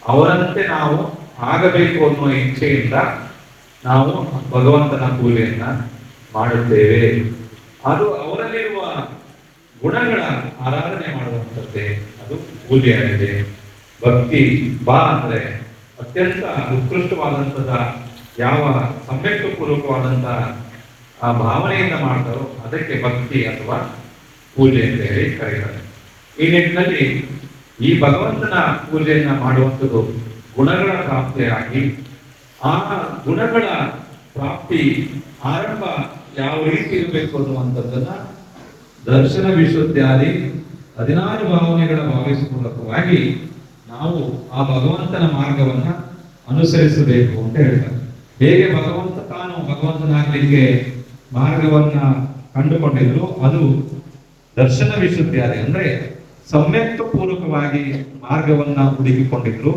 ಅವರಂತೆ ನಾವು ಆಗಬೇಕು ಅನ್ನುವ ಇಚ್ಛೆಯಿಂದ ನಾವು ಭಗವಂತನ ಪೂಜೆಯನ್ನ ಮಾಡುತ್ತೇವೆ. ಅದು ಅವರಲ್ಲಿರುವ ಗುಣಗಳ ಆರಾಧನೆ ಮಾಡುವಂಥದ್ದೇ ಅದು ಪೂಜೆಯಾಗಿದೆ. ಭಕ್ತಿ ಬಾ ಅಂದ್ರೆ ಅತ್ಯಂತ ಉತ್ಕೃಷ್ಟವಾದಂಥದ ಯಾವ ಸಮ್ಯಕ್ ಪೂರ್ವಕವಾದಂತ ಆ ಭಾವನೆಯಿಂದ ಮಾಡ್ತಾರೋ ಅದಕ್ಕೆ ಭಕ್ತಿ ಅಥವಾ ಪೂಜೆ ಅಂತ ಹೇಳಿ ಕರೀತಾರೆ. ಈ ನಿಟ್ಟಿನಲ್ಲಿ ಈ ಭಗವಂತನ ಪೂಜೆಯನ್ನ ಮಾಡುವಂಥದ್ದು ಗುಣಗಳ ಪ್ರಾಪ್ತಿಯಾಗಿ ಆ ಗುಣಗಳ ಪ್ರಾಪ್ತಿ ಆರಂಭ ಯಾವ ರೀತಿ ಇರಬೇಕು ಅನ್ನುವಂಥದ್ದನ್ನ ದರ್ಶನ ವಿಶುದ್ಧಾದಿ 16 ಭಾವನೆಗಳ ಭಾವಿಸುವ ಮೂಲಕವಾಗಿ ನಾವು ಆ ಭಗವಂತನ ಮಾರ್ಗವನ್ನ ಅನುಸರಿಸಬೇಕು ಅಂತ ಹೇಳ್ತಾರೆ. ಹೇಗೆ ಭಗವಂತ ತಾನು ಭಗವಂತನಾಗ್ಲಿಕ್ಕೆ ಮಾರ್ಗವನ್ನ ಕಂಡುಕೊಂಡಿದ್ರು ಅದು ದರ್ಶನ ವಿಶುದ್ಧಾದಿ ಅಂದ್ರೆ ಸಮ್ಯಕ್ತ ಪೂರ್ವಕವಾಗಿ ಮಾರ್ಗವನ್ನ ಹುಡುಕಿಕೊಂಡಿದ್ರು.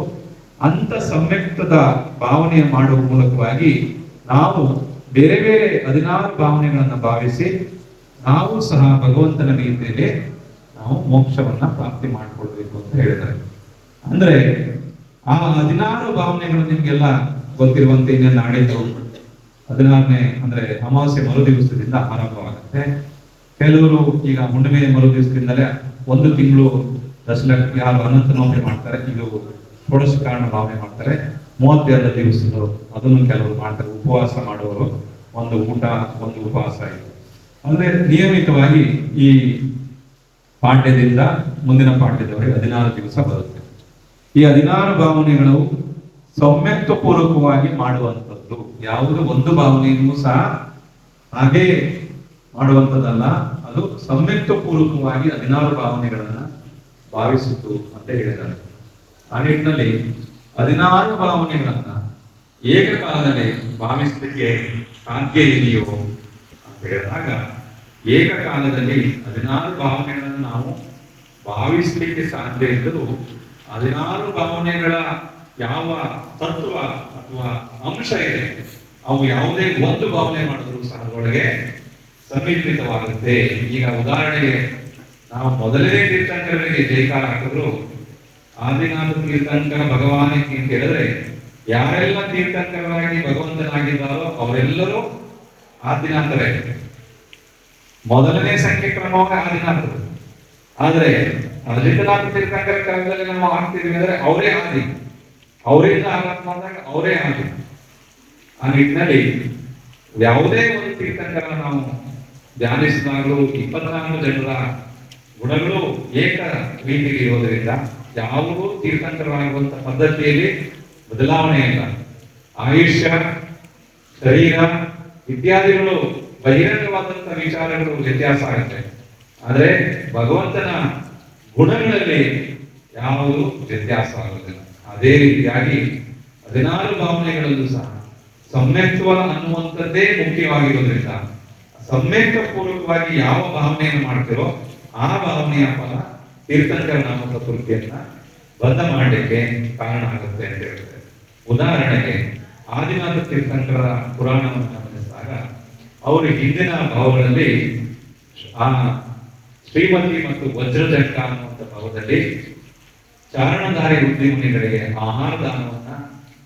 ಅಂತ ಸಮ್ಯಕ್ತದ ಭಾವನೆ ಮಾಡುವ ಮೂಲಕವಾಗಿ ನಾವು ಬೇರೆ ಬೇರೆ 16 ಭಾವನೆಗಳನ್ನ ಭಾವಿಸಿ ನಾವು ಸಹ ಭಗವಂತನ ರೀತಿಯಲ್ಲಿ ನಾವು ಮೋಕ್ಷವನ್ನ ಪ್ರಾಪ್ತಿ ಮಾಡಿಕೊಳ್ಬೇಕು ಅಂತ ಹೇಳಿದ್ದಾರೆ. ಅಂದ್ರೆ ಆ 16 ಭಾವನೆಗಳು ನಿಮ್ಗೆಲ್ಲ ಗೊತ್ತಿರುವಂತೆ ಇನ್ನೇ ನಾಡಿದ್ದು 16ನೇ ಅಂದ್ರೆ ಅಮಾವಾಸ್ಯೆ ಮರು ದಿವಸದಿಂದ ಆರಂಭವಾಗುತ್ತೆ. ಕೆಲವರು ಈಗ ಹುಣ್ಣಿಮೆ ಮರು ದಿವಸದಿಂದಲೇ 1 ತಿಂಗಳು ದಶಲಕ್ಷ ಯಾರು ಅನಂತ ನವಮಿ ಮಾಡ್ತಾರೆ, ಇದು ಷೋಡಶ ಕಾರಣ ಭಾವನೆ ಮಾಡ್ತಾರೆ. 32 ದಿವಸಗಳು ಅದನ್ನು ಕೆಲವರು ಮಾಡ್ತಾರೆ. ಉಪವಾಸ ಮಾಡುವವರು ಒಂದು ಊಟ ಒಂದು ಉಪವಾಸ ಇದೆ. ಅಂದ್ರೆ ನಿಯಮಿತವಾಗಿ ಈ ಪಾಠ್ಯದಿಂದ ಮುಂದಿನ ಪಾಠ್ಯದವರೆಗೆ 16 ದಿವಸ ಬರುತ್ತೆ. ಈ 16 ಭಾವನೆಗಳು ಸೌಮ್ಯತ್ವ ಪೂರ್ವಕವಾಗಿ ಮಾಡುವಂಥದ್ದು. ಯಾವುದೇ ಒಂದು ಭಾವನೆಯನ್ನು ಸಹ ಹಾಗೆ ಮಾಡುವಂಥದ್ದಲ್ಲ, ಅದು ಸಮ್ಯಕ್ತ ಪೂರ್ವಕವಾಗಿ 16 ಭಾವನೆಗಳನ್ನ ಭಾವಿಸಿತು ಅಂತ ಹೇಳಿದ್ದಾರೆ. ಆ ನಿಟ್ಟಿನಲ್ಲಿ 16 ಭಾವನೆಗಳನ್ನ ಏಕಕಾಲದಲ್ಲಿ ಭಾವಿಸಲಿಕ್ಕೆ ಸಾಧ್ಯ ಇದೆಯೋ ಅಂತ ಹೇಳಿದಾಗ ಏಕಕಾಲದಲ್ಲಿ 16 ಭಾವನೆಗಳನ್ನು ನಾವು ಭಾವಿಸಲಿಕ್ಕೆ ಸಾಧ್ಯ ಇದ್ದರೂ 16 ಭಾವನೆಗಳ ಯಾವ ತತ್ವ ಅಥವಾ ಅಂಶ ಇದೆ ಅವು ಯಾವುದೇ ಒಂದು ಭಾವನೆ ಮಾಡಿದ್ರು ಸಹ ಒಳಗೆ ಸಮ್ಮಿಳಿತವಾಗುತ್ತೆ. ಈಗ ಉದಾಹರಣೆಗೆ ನಾವು ಮೊದಲನೇ ತೀರ್ಥಂಕರರಿಗೆ ಜೈಕಾರ ಹಾಕಿದ್ರು ಆದಿನಾಥ ತೀರ್ಥಂಕರ ಭಗವಾನಿಗೆ ಅಂತ ಹೇಳಿದ್ರೆ ಯಾರೆಲ್ಲ ತೀರ್ಥಂಕರಾಗಿ ಭಗವಂತನಾಗಿದ್ದಾರೋ ಅವರೆಲ್ಲರೂ ಆದಿನಾಥರೇ. ಮೊದಲನೇ ಸಂಖ್ಯೆ ಕ್ರಮವಾಗಿ ಆದಿನಾಥರು. ಆದ್ರೆ ಅಜಿತನಾಥ ತೀರ್ಥಂಕರ ಕಾಲದಲ್ಲಿ ನಾವು ಆಗ್ತಿದ್ವಿ ಅಂದ್ರೆ ಅವರೇ ಆದಿ, ಅವರಿಂದ ಆರಾಧನಾದಾಗ ಅವರೇ ಆದಿ. ಆ ನಿಟ್ಟಿನಲ್ಲಿ ಯಾವುದೇ ಒಂದು ತೀರ್ಥಂಕರ ನಾವು ಧ್ಯಾನಿಸಿದಾಗಲೂ 24 ಜನರ ಗುಣಗಳು ಏಕ ರೀತಿಯಲ್ಲಿ ಇರೋದ್ರಿಂದ ಯಾವುದೂ ತೀರ್ಥಂಕರವಾಗುವಂತ ಪದ್ಧತಿಯಲ್ಲಿ ಬದಲಾವಣೆ ಇಲ್ಲ. ಆಯುಷ್ಯ, ಶರೀರ ಇತ್ಯಾದಿಗಳು ಬಹಿರಂಗವಾದಂತಹ ವಿಚಾರಗಳು ವ್ಯತ್ಯಾಸ ಆಗುತ್ತೆ. ಆದರೆ ಭಗವಂತನ ಗುಣಗಳಲ್ಲಿ ಯಾವುದು ವ್ಯತ್ಯಾಸ ಆಗುವುದಿಲ್ಲ. ಅದೇ ರೀತಿಯಾಗಿ 16 ಭಾವನೆಗಳಲ್ಲೂ ಸಹ ಸಮ್ಯಕ್ತ್ವ ಅನ್ನುವಂಥದ್ದೇ ಮುಖ್ಯವಾಗಿರೋದ್ರಿಂದ ಸಮ್ಯಕ್ತ ಪೂರ್ವಕವಾಗಿ ಯಾವ ಭಾವನೆಯನ್ನು ಮಾಡ್ತಿರೋ ಆ ಭಾವನೆಯ ಫಲ ತೀರ್ಥಂಕರ ನಾಮಕ ಕೃತಿಯನ್ನ ಬಂಧ ಮಾಡಲಿಕ್ಕೆ ಕಾರಣ ಆಗುತ್ತೆ ಅಂತ ಹೇಳ್ತಾರೆ. ಉದಾಹರಣೆಗೆ ಆದಿನಾಥ ತೀರ್ಥಂಕರ ಪುರಾಣವನ್ನು ಗಮನಿಸಿದಾಗ ಅವರು ಹಿಂದಿನ ಭಾವಗಳಲ್ಲಿ ಆ ಶ್ರೀಮತಿ ಮತ್ತು ವಜ್ರಜಂಕ ಅನ್ನುವಂಥ ಭಾವದಲ್ಲಿ ಚಾರಣಧಾರಿ ಋಷಿಮುನಿಗಳಿಗೆ ಆಹಾರ ದಾನವನ್ನ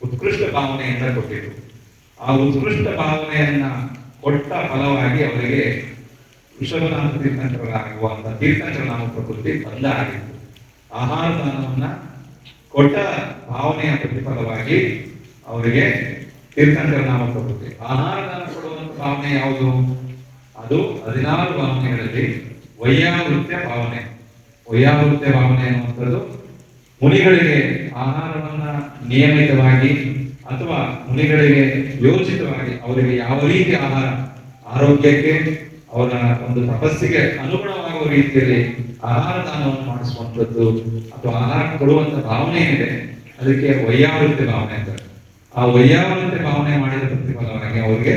ಉತ್ಕೃಷ್ಟ ಭಾವನೆಯಿಂದ ಕೊಟ್ಟಿದ್ರು. ಆ ಉತ್ಕೃಷ್ಟ ಭಾವನೆಯನ್ನ ಕೊಟ್ಟ ಫಲವಾಗಿ ಅವರಿಗೆ ಋಷಭನಾಥ ತೀರ್ಥಂಕರಾಗುವಂತ ತೀರ್ಥಂಕರ ನಾಮ ಪ್ರಕೃತಿ ಬಂದ ಆಗಿತ್ತು. ಆಹಾರ ದಾನವನ್ನ ಕೊಟ್ಟ ಭಾವನೆಯ ಪ್ರತಿಫಲವಾಗಿ ಅವರಿಗೆ ತೀರ್ಥಂಕರ ನಾಮ ಪ್ರಕೃತಿ. ಆಹಾರ ದಾನ ಕೊಡುವಂತ ಭಾವನೆ ಯಾವುದು? ಅದು 16 ಭಾವನೆಗಳಲ್ಲಿ ವೈಯಾವೃತ್ಯ ಭಾವನೆ. ವೈಯಾವೃತ್ಯ ಭಾವನೆ ಅನ್ನುವಂಥದ್ದು ಮುನಿಗಳಿಗೆ ಆಹಾರವನ್ನ ನಿಯಮಿತವಾಗಿ ಅಥವಾ ಮುನಿಗಳಿಗೆ ಯೋಚಿತವಾಗಿ ಅವರಿಗೆ ಯಾವ ರೀತಿ ಆಹಾರ ಆರೋಗ್ಯಕ್ಕೆ ಅವರ ಒಂದು ತಪಸ್ಸಿಗೆ ಅನುಗುಣವಾಗುವ ರೀತಿಯಲ್ಲಿ ಆಹಾರ ದಾನವನ್ನು ಮಾಡಿಸುವಂಥದ್ದು ಅಥವಾ ಆಹಾರ ಕೊಡುವಂತ ಭಾವನೆ ಇದೆ, ಅದಕ್ಕೆ ವೈಯಾವೃತ್ಯ ಭಾವನೆ ಅಂತಾರೆ. ಆ ವೈಯಾವೃತ್ಯ ಭಾವನೆ ಮಾಡಿದ ಪ್ರತಿಫಲವಾಗಿ ಅವರಿಗೆ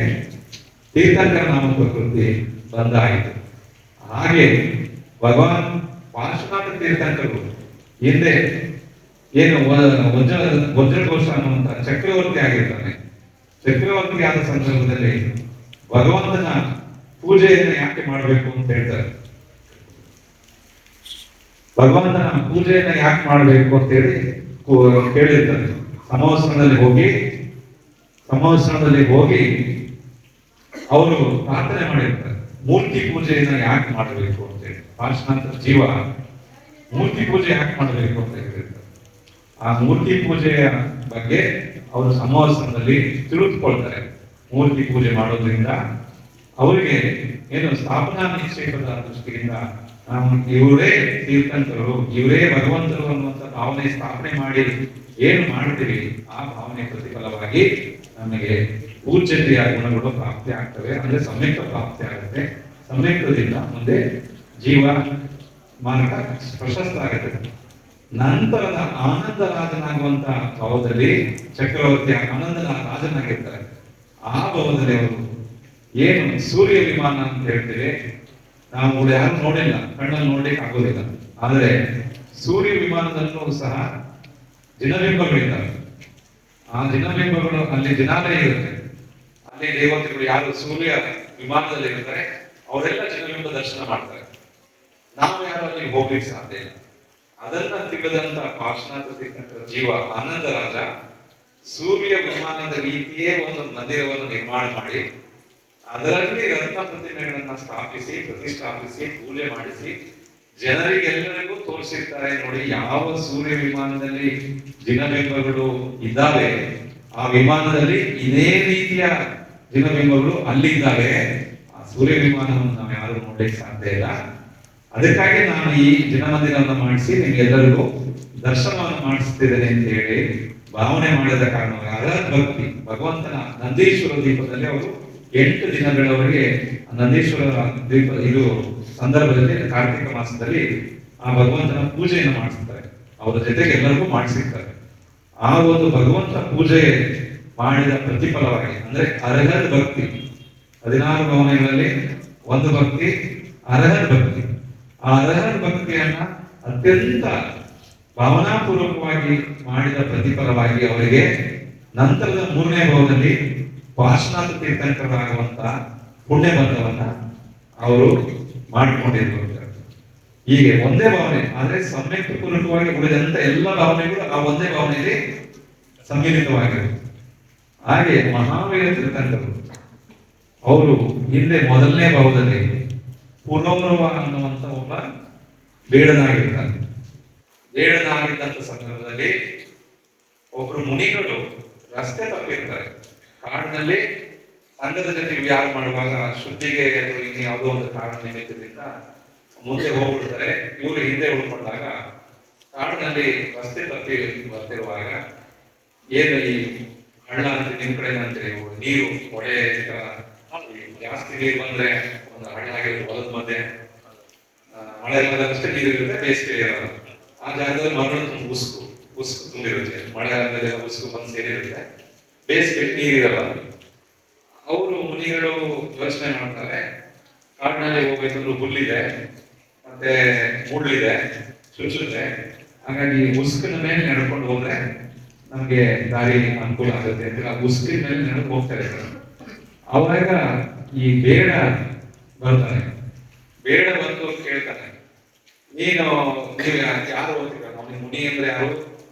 ತೀರ್ಥಂಕರ ನಾಮ ಪ್ರಕೃತಿ ಬಂದಾಯಿತು. ಹಾಗೆ ಭಗವಾನ್ ಪಾರ್ಶ್ವನಾಥ ತೀರ್ಥಂಕರು ಹಿಂದೆ ಏನು ವಜ್ರಘೋಷ ಅನ್ನುವಂತ ಚಕ್ರವರ್ತಿ ಆಗಿರ್ತಾನೆ. ಚಕ್ರವರ್ತಿ ಆದ ಸಂದರ್ಭದಲ್ಲಿ ಭಗವಂತನ ಪೂಜೆಯನ್ನು ಯಾಕೆ ಮಾಡಬೇಕು ಅಂತ ಹೇಳ್ತಾರೆ. ಭಗವಂತನ ಪೂಜೆಯನ್ನ ಯಾಕೆ ಮಾಡಬೇಕು ಅಂತ ಹೇಳಿ ಕೇಳಿರ್ತಾರೆ. ಸಮವಸ್ತ್ರದಲ್ಲಿ ಹೋಗಿ ಅವರು ಪ್ರಾರ್ಥನೆ ಮಾಡಿರ್ತಾರೆ, ಮೂರ್ತಿ ಪೂಜೆಯನ್ನ ಯಾಕೆ ಮಾಡಬೇಕು ಅಂತ ಹೇಳಿ. ಪಾರ್ಶ್ವನಾಥ ಜೀವ ಮೂರ್ತಿ ಪೂಜೆ ಯಾಕೆ ಮಾಡಬೇಕು ಅಂತ ಹೇಳಿರ್ತಾರೆ. ಆ ಮೂರ್ತಿ ಪೂಜೆಯ ಬಗ್ಗೆ ಅವರು ಸಮವಸ್ತ್ರದಲ್ಲಿ ತಿಳಿದುಕೊಳ್ತಾರೆ. ಮೂರ್ತಿ ಪೂಜೆ ಮಾಡೋದ್ರಿಂದ ಅವರಿಗೆ ಏನು ಸ್ಥಾಪನಾ ನಿಕ್ಷೇಪದ ದೃಷ್ಟಿಯಿಂದ ಇವರೇ ತೀರ್ಥಂಕರು, ಇವರೇ ಭಗವಂತರು ಅನ್ನುವಂಥ ಭಾವನೆ ಸ್ಥಾಪನೆ ಮಾಡಿ ಏನು ಮಾಡ್ತೀವಿ ಆ ಭಾವನೆ ಪ್ರತಿಫಲವಾಗಿ ನಮಗೆ ಪೂಜ್ಯತೆಯ ಗುಣಗಳು ಪ್ರಾಪ್ತಿ ಆಗ್ತವೆ. ಅಂದ್ರೆ ಸಮ್ಯಕ ಪ್ರಾಪ್ತಿ ಆಗುತ್ತೆ. ಸಮ್ಯಕದಿಂದ ಮುಂದೆ ಜೀವ ಮಾನಕ ಪ್ರಶಸ್ತ ಆಗುತ್ತೆ. ನಂತರದ ಆನಂದ ರಾಜನಾಗುವಂತ ಭಾವದಲ್ಲಿ ಚಕ್ರವರ್ತಿ ಆನಂದ ರಾಜನಾಗಿರ್ತಾರೆ. ಆ ಭಾವದಲ್ಲಿ ಅವರು ಏನು ಸೂರ್ಯ ವಿಮಾನ ಅಂತ ಹೇಳ್ತೇವೆ, ನಾವು ಯಾರು ನೋಡಿಲ್ಲ, ಕಣ್ಣಲ್ಲಿ ನೋಡ್ಲಿಕ್ಕೆ ಆಗೋದಿಲ್ಲ. ಆದರೆ ಸೂರ್ಯ ವಿಮಾನದಲ್ಲೂ ಸಹ ಜಿನಬಿಂಬಗಳಿದ್ದಾವೆ. ಆ ಜಿನಬಿಂಬಗಳು ಅಲ್ಲಿ ಜಿನಾಲಯ ಇರುತ್ತೆ. ಅಲ್ಲಿ ದೇವತೆಗಳು ಯಾರು ಸೂರ್ಯ ವಿಮಾನದಲ್ಲಿ ಇರ್ತಾರೆ ಅವರೆಲ್ಲ ಜಿನಬಿಂಬ ದರ್ಶನ ಮಾಡ್ತಾರೆ. ನಾವು ಯಾರು ಅಲ್ಲಿ ಹೋಗ್ಲಿಕ್ಕೆ ಸಾಧ್ಯ ಇಲ್ಲ. ಅದನ್ನ ತಿಳಿದಂತ ಪಾರ್ಶ್ವನಾಥ ತೀರ್ಥಂಕರ ಜೀವ ಆನಂದ ರಾಜ ಸೂರ್ಯ ವಿಮಾನದ ರೀತಿಯೇ ಒಂದು ಮಂದಿರವನ್ನು ನಿರ್ಮಾಣ ಮಾಡಿ ಅದರಲ್ಲಿ ರತ್ನ ಪ್ರತಿಮೆಗಳನ್ನ ಸ್ಥಾಪಿಸಿ ಪ್ರತಿಷ್ಠಾಪಿಸಿ ಪೂಜೆ ಮಾಡಿಸಿ ಜನರಿಗೆಲ್ಲರಿಗೂ ತೋರಿಸಿರ್ತಾರೆ. ನೋಡಿ, ಯಾವ ಸೂರ್ಯ ವಿಮಾನದಲ್ಲಿ ಜಿನಬಿಂಬಗಳು ಇದ್ದಾವೆ ಆ ವಿಮಾನದಲ್ಲಿ ಇದೇ ರೀತಿಯ ಜಿನಬಿಂಬಗಳು ಅಲ್ಲಿದ್ದಾವೆ. ಆ ಸೂರ್ಯ ವಿಮಾನವನ್ನು ನಾವು ಯಾರು ನೋಡ್ಲಿಕ್ಕೆ ಸಾಧ್ಯ ಇಲ್ಲ. ಅದಕ್ಕಾಗಿ ನಾನು ಈ ಜಿನಮಂದಿರವನ್ನು ಮಾಡಿಸಿ ನಿಮ್ಗೆಲ್ಲರಿಗೂ ದರ್ಶನವನ್ನು ಮಾಡಿಸ್ತಿದ್ದೇನೆ ಅಂತ ಹೇಳಿ ಭಾವನೆ ಮಾಡಿದ ಕಾರಣವಾಗಿ ಭಕ್ತಿ ಭಗವಂತನ ನಂದೀಶ್ವರ ದೀಪದಲ್ಲಿ ಅವರು 8 ದಿನಗಳವರೆಗೆ ನಂದೀಶ್ವರ ದೀಪ ಇದು ಸಂದರ್ಭದಲ್ಲಿ ಕಾರ್ತಿಕ ಮಾಸದಲ್ಲಿ ಆ ಭಗವಂತನ ಪೂಜೆಯನ್ನು ಮಾಡಿಸ್ತಾರೆ. ಅವರ ಜೊತೆಗೆ ಎಲ್ಲರಿಗೂ ಮಾಡಿಸಿರ್ತಾರೆ. ಆ ಒಂದು ಭಗವಂತ ಪೂಜೆ ಮಾಡಿದ ಪ್ರತಿಫಲವಾಗಿ ಅಂದ್ರೆ ಅರ್ಹದ ಭಕ್ತಿ, 16 ಭಾವನೆಗಳಲ್ಲಿ ಒಂದು ಭಕ್ತಿ ಅರ್ಹದ ಭಕ್ತಿ. ಆ ಅರ್ಹದ ಭಕ್ತಿಯನ್ನ ಅತ್ಯಂತ ಭಾವನಾಪೂರ್ವಕವಾಗಿ ಮಾಡಿದ ಪ್ರತಿಫಲವಾಗಿ ಅವರಿಗೆ ನಂತರದ 3ನೇ ಭಾವದಲ್ಲಿ ಪಾರ್ಶ್ವನಾಥ ತೀರ್ಥಂಕರಾಗುವಂತ ಪುಣ್ಯ ಬಂಧವನ್ನ ಅವರು ಮಾಡಿಕೊಂಡಿರ್ತಾರೆ. ಹೀಗೆ ಒಂದೇ ಭಾವನೆ ಆದ್ರೆ ಸಮ್ಯಕ್ ಪೂರ್ವಕವಾಗಿ ಉಳಿದಂತ ಎಲ್ಲ ಭಾವನೆಗಳು ಆ ಒಂದೇ ಭಾವನೆಯಲ್ಲಿ ಸಮ್ಮಿಲಿತವಾಗಿರುತ್ತೆ. ಹಾಗೆ ಮಹಾವೀರ ತೀರ್ಥಂಕರು ಅವರು ಹಿಂದೆ ಮೊದಲನೇ ಭಾವದಲ್ಲಿ ಪುನೌರವ ಅನ್ನುವಂತ ಒಬ್ಬ ಬೇಡನಾಗಿರ್ತಾರೆ. ಬೇಡನಾಗಿದ್ದಂತ ಸಂದರ್ಭದಲ್ಲಿ ಒಬ್ರು ಮುನಿಗಳು ರಸ್ತೆ ತಪ್ಪಿರ್ತಾರೆ. ಕಾಡಿನಲ್ಲಿ ಸಂಘದ ಜೊತೆ ವಿಹಾರ ಮಾಡುವಾಗ ಶುದ್ಧಿಗೆ ಇನ್ನು ಯಾವುದೋ ಒಂದು ಕಾರಣ ನಿಮಿತ್ತದಿಂದ ಮುಂದೆ ಹೋಗ್ಬಿಡ್ತಾರೆ. ಇವರು ಹಿಂದೆ ಉಳ್ಕೊಂಡಾಗ ಕಾಡಿನಲ್ಲಿ ರಸ್ತೆ ತಪ್ಪಿ ಬರ್ತಿರುವಾಗ ಏನು ಈ ಹಳ್ಳ ಅಂತ ನಿಮ್ ಕಡೆ ಅಂತೀರಿ, ನೀರು ಹೊಳೆ ಜಾಸ್ತಿ ನೀರು ಬಂದ್ರೆ ಒಂದು ಹಳ್ಳ ಆಗಿರುತ್ತೆ. ಹೊಲದ ಮಧ್ಯೆ ಮಳೆಗಾಲದಷ್ಟೇ ನೀರು ಇರುತ್ತೆ, ಬೇಸಿಗೆ ಇರೋದು. ಆ ಜಾಗದಲ್ಲಿ ಮರಳು ಉಸ್ಕು ತುಂಬಿರುತ್ತೆ. ಮಳೆಗಾಲದಲ್ಲಿ ಉಸ್ಕು ಬಂದು ಸೇರಿರುತ್ತೆ, ಬೇಸಿಗೆ ನೀರಿರಲ್ಲ. ಅವರು ಮುನಿಗಳು ಯೋಚನೆ ಮಾಡ್ತಾರೆ, ಕಾಡಿನಲ್ಲಿ ಹೋಗ್ಬೇಕಂದ್ರೂ ಹುಲ್ಲಿದೆ ಮತ್ತೆ ಮುಳ್ಳಿದೆ, ಚುಚ್ಚುತ್ತೆ. ಹಾಗಾಗಿ ಉಸ್ಕಿನ ಮೇಲೆ ನಡ್ಕೊಂಡು ಹೋದ್ರೆ ನಮ್ಗೆ ದಾರಿ ಅನುಕೂಲ ಆಗುತ್ತೆ ಅಂತ ಆ ಉಸ್ಕಿನ ಮೇಲೆ ನಡೆದು ಹೋಗ್ತಾ ಇರ್ತಾರೆ. ಅವಾಗ ಈ ಬೇಡ ಬರ್ತಾನೆ. ಬೇಡ ಬಂದು ಕೇಳ್ತಾನೆ, ನೀವು ಯಾರು ಓದ್ತೀರ? ನಮ್ಮ ಅವನಿಗೆ ಮುನಿ ಅಂದ್ರೆ ಯಾರು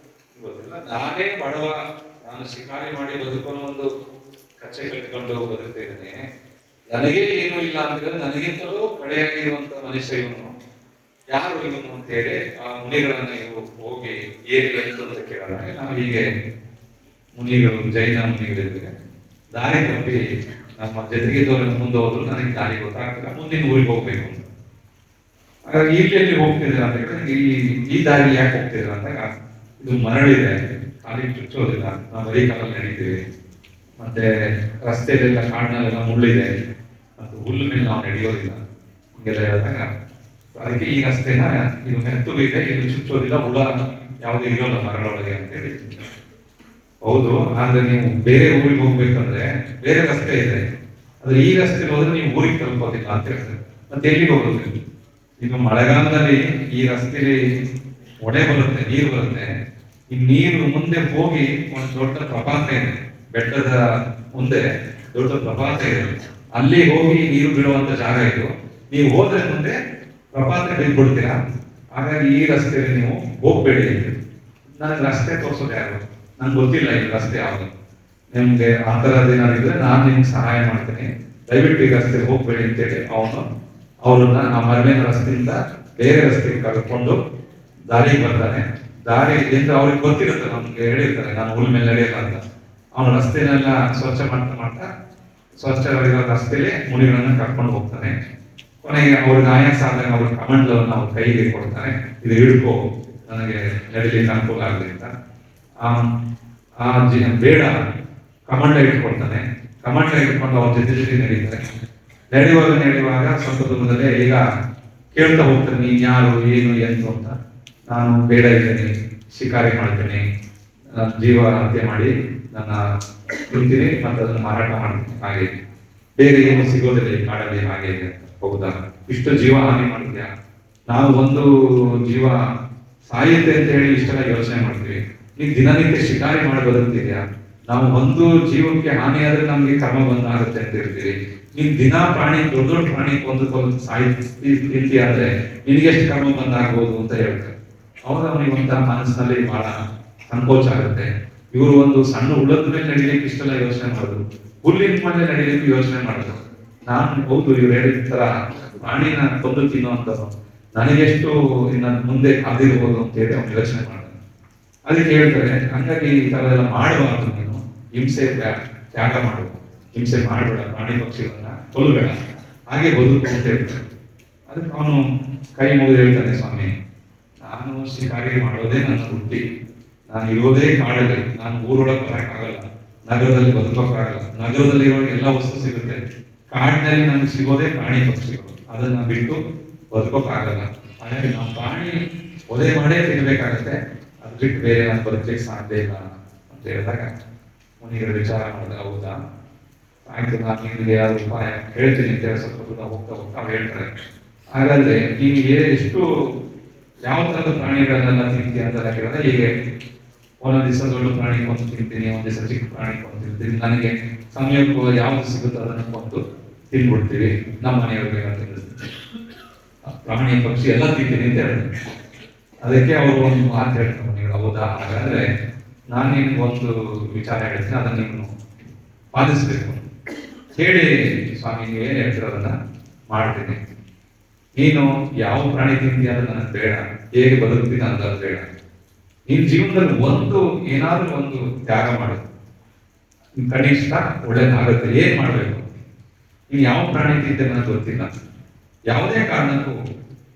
ಗೊತ್ತಿಲ್ಲ. ನಾನೇ ಬಡವ, ನಾನು ಶಿಕಾರಿ ಮಾಡಿ ಬದುಕೋನು ಒಂದು ಕಚ್ಚೆ ಕಟ್ಟಿಕೊಂಡು ಬದುಕ್ತಾ ಇದ್ದೇನೆ, ನನಗೆ ಏನು ಇಲ್ಲ ಅಂತಂದ್ರೆ ನನಗಿಂತಲೂ ಕಡೆಯಾಗಿರುವಂತ ಮನುಷ್ಯ ಇವನು, ಯಾರು ಇವನು ಅಂತ ಹೇಳಿ ಆ ಮುನಿಗಳನ್ನ ಇವು ಹೋಗಿ ಏನಿಲ್ಲ ಅಂತ ಕೇಳಿದಾಗ ನಾವು ಹೀಗೆ ಮುನಿಗಳು ಜೈನ ಮುನಿಗಳಿದ್ರೆ ದಾರಿ ತಪ್ಪಿ ನಮ್ಮ ಜೊತೆಗಿದ್ದವರನ್ನು ಮುಂದೆ ಹೋದ್ರು ನನಗೆ ದಾರಿ ಗೊತ್ತಾಗ್ತಿಲ್ಲ, ಮುಂದಿನ ಊರಿಗೆ ಹೋಗ್ಬೇಕು ಅಂತ. ಹಾಗಾಗಿ ಇಲ್ಲಿ ಹೋಗ್ತಿದ್ರೆ ಅಂತ ಹೇಳಿದ್ರೆ ಈ ದಾರಿ ಯಾಕೆ ಹೋಗ್ತಿದ್ರ ಅಂದಾಗ ಇದು ಮರಳಿದೆ, ಕಾಲಿಗೆ ಚುಚ್ಚೋದಿಲ್ಲ, ನಾವು ಬರೀ ಕಾಲಲ್ಲಿ ನಡೀತೀವಿ, ಮತ್ತೆ ರಸ್ತೆಯಲ್ಲೆಲ್ಲ ಕಾಡಿನಲ್ಲೆಲ್ಲ ಮುಳ್ಳಿದೆ ಮತ್ತು ಹುಲ್ಲು ಮೇಲೆ ನಾವು ನಡೆಯೋದಿಲ್ಲ ಹಿಂಗೆಲ್ಲ ಹೇಳಿದಾಗ ಅದಕ್ಕೆ ಈ ರಸ್ತೆನ ಇದು ಮೆತ್ತು ಇದೆ, ಇದು ಚುಚ್ಚೋದಿಲ್ಲ, ಹುಳ ಯಾವುದೇ ಇರೋಲ್ಲ ಮರಳೊಳಗೆ ಅಂತ ಹೇಳಿ. ಹೌದು, ಆದ್ರೆ ನೀವು ಬೇರೆ ಊರಿಗೆ ಹೋಗ್ಬೇಕಂದ್ರೆ ಬೇರೆ ರಸ್ತೆ ಇದೆ, ಆದ್ರೆ ಈ ರಸ್ತೆ ಹೋದ್ರೆ ನೀವು ಊರಿಗೆ ತಲುಪೋದಿಲ್ಲ ಅಂತ ಹೇಳ್ತಾರೆ. ಮತ್ತೆ ಎಲ್ಲಿಗೆ ಹೋಗೋದು? ಈಗ ಮಳೆಗಾಲದಲ್ಲಿ ಈ ರಸ್ತೆಯಲ್ಲಿ ಒಡೆ ಬರುತ್ತೆ, ನೀರು ಬರುತ್ತೆ, ಈ ನೀರು ಮುಂದೆ ಹೋಗಿ ಒಂದು ದೊಡ್ಡ ಪ್ರಪಾತ ಇದೆ, ಬೆಟ್ಟದ ಮುಂದೆ ದೊಡ್ಡ ಪ್ರಪಾತ ಇದೆ, ಅಲ್ಲಿ ಹೋಗಿ ನೀರು ಬೀಳುವಂತ ಜಾಗ ಇದು. ನೀವು ಹೋದ್ರೆ ಮುಂದೆ ಪ್ರಪಾತ ಬಿದ್ದ್ಬಿಡ್ತೀರಾ, ಹಾಗಾಗಿ ಈ ರಸ್ತೆಯಲ್ಲಿ ನೀವು ಹೋಗ್ಬೇಡಿ. ನನಗೆ ರಸ್ತೆ ತೋರಿಸೋದು ಯಾರು? ನಂಗೆ ಗೊತ್ತಿಲ್ಲ ಈ ರಸ್ತೆ ಯಾವುದು, ನಿಮ್ಗೆ ಆ ಥರದ್ದು ಏನಾದ್ರು ಇದ್ರೆ ನಾನು ನಿಮ್ಗೆ ಸಹಾಯ ಮಾಡ್ತೀನಿ, ದಯವಿಟ್ಟು ಈ ರಸ್ತೆಗೆ ಹೋಗ್ಬೇಡಿ ಅಂತೇಳಿ ಅವ್ರನ್ನ ಆ ಮರಳಿನ ರಸ್ತೆಯಿಂದ ಬೇರೆ ರಸ್ತೆಗೆ ಕರ್ಕೊಂಡು ದಾರಿಗೆ ಬರ್ತಾನೆ. ದಾರಿ ಎಂದು ಅವ್ರಿಗೆ ಗೊತ್ತಿರುತ್ತೆ, ನಮ್ಗೆ ಹೇಳಿರ್ತಾರೆ ನಾನು ಹುಲ್ ಮೇಲೆ ನಡೆಯಲ್ಲ ಅಂತ. ಅವನ ರಸ್ತೆನೆಲ್ಲ ಸ್ವಚ್ಛ ಮಾಡ್ತಾ ಸ್ವಚ್ಛವಾಗಿರೋ ರಸ್ತೆಯಲ್ಲಿ ಮುನಿಗಳನ್ನ ಕರ್ಕೊಂಡು ಹೋಗ್ತಾನೆ. ಕೊನೆಗೆ ಅವ್ರಿಗೆ ಆಯಾಸ ಆದಾಗ ಅವ್ರ ಕಮಂಡಲವನ್ನು ಅವ್ರ ಕೈಗೆ ಕೊಡ್ತಾನೆ, ಇದು ಹಿಡ್ಕೋ ನನಗೆ ನಡೀಲಿಕ್ಕೆ ಅನುಕೂಲ ಆಗಲಿ ಅಂತ. ಬೇಡ ಕಮಂಡ ಇಟ್ಕೊಡ್ತಾನೆ, ಕಮಂಡ ಇಟ್ಕೊಂಡು ಅವ್ರ ಜೊತೆ ನಡೀತಾರೆ. ನಡೆಯುವಾಗ ಸ್ವಲ್ಪ ದೂರದಲ್ಲೇ ಈಗ ಕೇಳ್ತಾ ಹೋಗ್ತಾರೆ, ನೀನ್ ಯಾರು, ಏನು ಎಂತ ಅಂತ. ನಾನು ಬೇಡ ಇದ್ದೇನೆ, ಶಿಕಾರಿ ಮಾಡ್ತೇನೆ, ಜೀವ ಹತ್ಯೆ ಮಾಡಿ ನನ್ನ ತಿಂತೀನಿ ಮತ್ತು ಅದನ್ನು ಮಾರಾಟ ಮಾಡ್ತೀನಿ, ಹಾಗೆ ಬೇರೆ ಏನು ಸಿಗೋದಿಲ್ಲ ಈ ಕಾಡಲ್ಲಿ, ಹಾಗೆ ಹೌದಾ, ಇಷ್ಟು ಜೀವ ಹಾನಿ ಮಾಡಿದ್ಯಾ? ನಾವು ಒಂದು ಜೀವ ಸಾಯುತ್ತೆ ಅಂತ ಹೇಳಿ ಇಷ್ಟೆಲ್ಲ ಯೋಚನೆ ಮಾಡ್ತೀವಿ, ಈಗ ದಿನನಿತ್ಯ ಶಿಕಾರಿ ಮಾಡಿ ಬದುಕ್ತಿದ್ಯಾ? ನಾವು ಒಂದು ಜೀವಕ್ಕೆ ಹಾನಿ ಆದ್ರೆ ನಮ್ಗೆ ಕರ್ಮ ಬಂದ ಆಗುತ್ತೆ ಅಂತ ಇರ್ತೀವಿ, ನೀನ್ ದಿನ ಪ್ರಾಣಿ ದೊಡ್ಡ ಪ್ರಾಣಿ ಕೊಂದು ತಿಂತಿ ಆದ್ರೆ ನಿನಗೆ ಎಷ್ಟು ಕರ್ಮ ಬಂದ ಆಗ್ಬೋದು ಅಂತ ಹೇಳ್ತಾರೆ. ಅವಾಗ ಅವನಿಗೊಂತ ಮನಸ್ಸಿನಲ್ಲಿ ಬಹಳ ಸಂಕೋಚ ಆಗುತ್ತೆ. ಇವರು ಒಂದು ಸಣ್ಣ ಹುಳದ ಮೇಲೆ ನಡಿಲಿಕ್ಕೆ ಇಷ್ಟೆಲ್ಲ ಯೋಚನೆ ಮಾಡೋದು, ಹುಲ್ಲಿನ ಮೇಲೆ ನಡಿಲಿಕ್ಕೆ ಯೋಚನೆ ಮಾಡೋದು. ನಾನು ಹೌದು ಇವ್ರು ಹೇಳಿದ ತರ ಪ್ರಾಣಿನ ಕೊಂದು ತಿನ್ನುವಂಥದ್ದು ನನಗೆಷ್ಟು ಇನ್ನ ಮುಂದೆ ಕಾದಿರ್ಬೋದು ಅಂತ ಹೇಳಿ ಅವ್ನು ಯೋಚನೆ ಮಾಡ್ತಾನೆ. ಅದಕ್ಕೆ ಹೇಳ್ತಾರೆ, ಹಂಗಾಗಿ ಈ ತರ ಎಲ್ಲ ಮಾಡಬಾರ್ದು, ನೀನು ಹಿಂಸೆ ತ್ಯಾಗ ಮಾಡು, ಹಿಂಸೆ ಮಾಡಬೇಡ, ಪ್ರಾಣಿ ಪಕ್ಷಿಗಳನ್ನ ಕೊಲ್ಲಬೇಡ, ಹಾಗೆ ಬದುಕು ಅಂತ ಹೇಳ್ತಾರೆ. ಅದಕ್ಕೆ ಅವನು ಕೈ ಮುಗಿದು ಹೇಳ್ತಾನೆ, ಸ್ವಾಮಿ ನಾನು ಶಿಕಾರಿ ಮಾಡೋದೇ ನನ್ನ ವೃತ್ತಿ, ನಾನು ಇರೋದೇ ಕಾಡಲ್ಲಿ, ನಾನು ಊರೊಳಗೆ ಬರೋಕ್ಕಾಗಲ್ಲ, ನಗರದಲ್ಲಿ ಬದುಕೋಕ್ಕಾಗಲ್ಲ, ನಗರದಲ್ಲಿ ಇರೋ ಎಲ್ಲ ವಸ್ತು ಸಿಗುತ್ತೆ, ಕಾಡಿನಲ್ಲಿ ನಮ್ಗೆ ಸಿಗೋದೇ ಪ್ರಾಣಿ ಪಕ್ಷಿಗಳು, ಅದನ್ನ ಬಿಟ್ಟು ಬದುಕೋಕ್ಕಾಗಲ್ಲ, ಹಾಗಾಗಿ ನಾವು ಪ್ರಾಣಿ ಒದೆ ಮಾಡೇ ತಿನ್ಬೇಕಾಗತ್ತೆ, ಅದು ಬಿಟ್ಟು ಬೇರೆ ನಾನು ಬದುಕಲಿಕ್ಕೆ ಸಾಧ್ಯ ಇಲ್ಲ ಅಂತ ಹೇಳಿದಾಗ ಮುನಿಗಳು ವಿಚಾರ ಮಾಡಿದ್ರೆ, ಹೌದಾ ಆಯ್ತು, ನಾನು ನಿಮಗೆ ಯಾವ್ದು ಉಪಾಯ ಹೇಳ್ತೀನಿ ಅಂತ ಹೇಳಿ ಸ್ವಲ್ಪ ಹೋಗ್ತಾ ಹೇಳ್ತಾರೆ. ಹಾಗಾದ್ರೆ ನಿಮಗೆ ಎಷ್ಟು ಯಾವ ತರದ ಪ್ರಾಣಿಗಳನ್ನೆಲ್ಲ ತಿಂತೀನಿ ಅಂತ ಹೇಳಿದ್ರೆ, ಹೀಗೆ ಒಂದೊಂದು ದಿವಸ ದೊಡ್ಡ ಪ್ರಾಣಿ ಕೊಂದು ತಿಂತೀನಿ, ಒಂದ್ ದಿವಸ ಚಿಕ್ಕ ಪ್ರಾಣಿ ಕೊಂದು ತಿಂತೀನಿ, ನನಗೆ ಸಮಯಕ್ಕೂ ಯಾವ್ದು ಸಿಗುತ್ತೋ ಅದನ್ನು ಕೊಂದು ತಿನ್ಬಿಡ್ತೀವಿ, ನಮ್ಮ ಮನೆಯವ್ರಿಗೆ ತಿನ್ನಿಸ್ತೀನಿ, ಪ್ರಾಣಿ ಪಕ್ಷಿ ಎಲ್ಲ ತಿಂತೀನಿ ಅಂತ ಹೇಳಿದ್ರು. ಅದಕ್ಕೆ ಅವರು ಒಂದು ಮಾತು ಹೇಳ್ತಾರೆ ಮುನಿಗಳು, ಹೌದಾ ಹಾಗಾದ್ರೆ ನಾನು ನಿಮ್ಗೆ ಒಂದು ವಿಚಾರ ಹೇಳ್ತೀನಿ, ಅದನ್ನ ನೀವು ಪಾಲಿಸ್ಬೇಕು, ಹೇಳಿ ಸ್ವಾಮಿ ನೀವು ಏನ್ ಹೇಳ್ತಿರೋದನ್ನ ಮಾಡ್ತೀನಿ, ನೀನು ಯಾವ ಪ್ರಾಣಿ ತಿಂತೀಯ ಅದು ನನಗೆ ಬೇಡ, ಹೇಗೆ ಬದುಕ್ತೀನಿ ಅನ್ನೋದು ಬೇಡ, ನಿನ್ ಜೀವನದಲ್ಲಿ ಏನಾದ್ರೂ ಒಂದು ತ್ಯಾಗ ಮಾಡು, ಕನಿಷ್ಠ ಒಳ್ಳೇದಾಗುತ್ತೆ, ಏನ್ ಮಾಡ್ಬೇಕು, ನೀನು ಯಾವ ಪ್ರಾಣಿ ತಿಂತೆ ನನಗೆ ಗೊತ್ತಿಲ್ಲ, ಯಾವುದೇ ಕಾರಣಕ್ಕೂ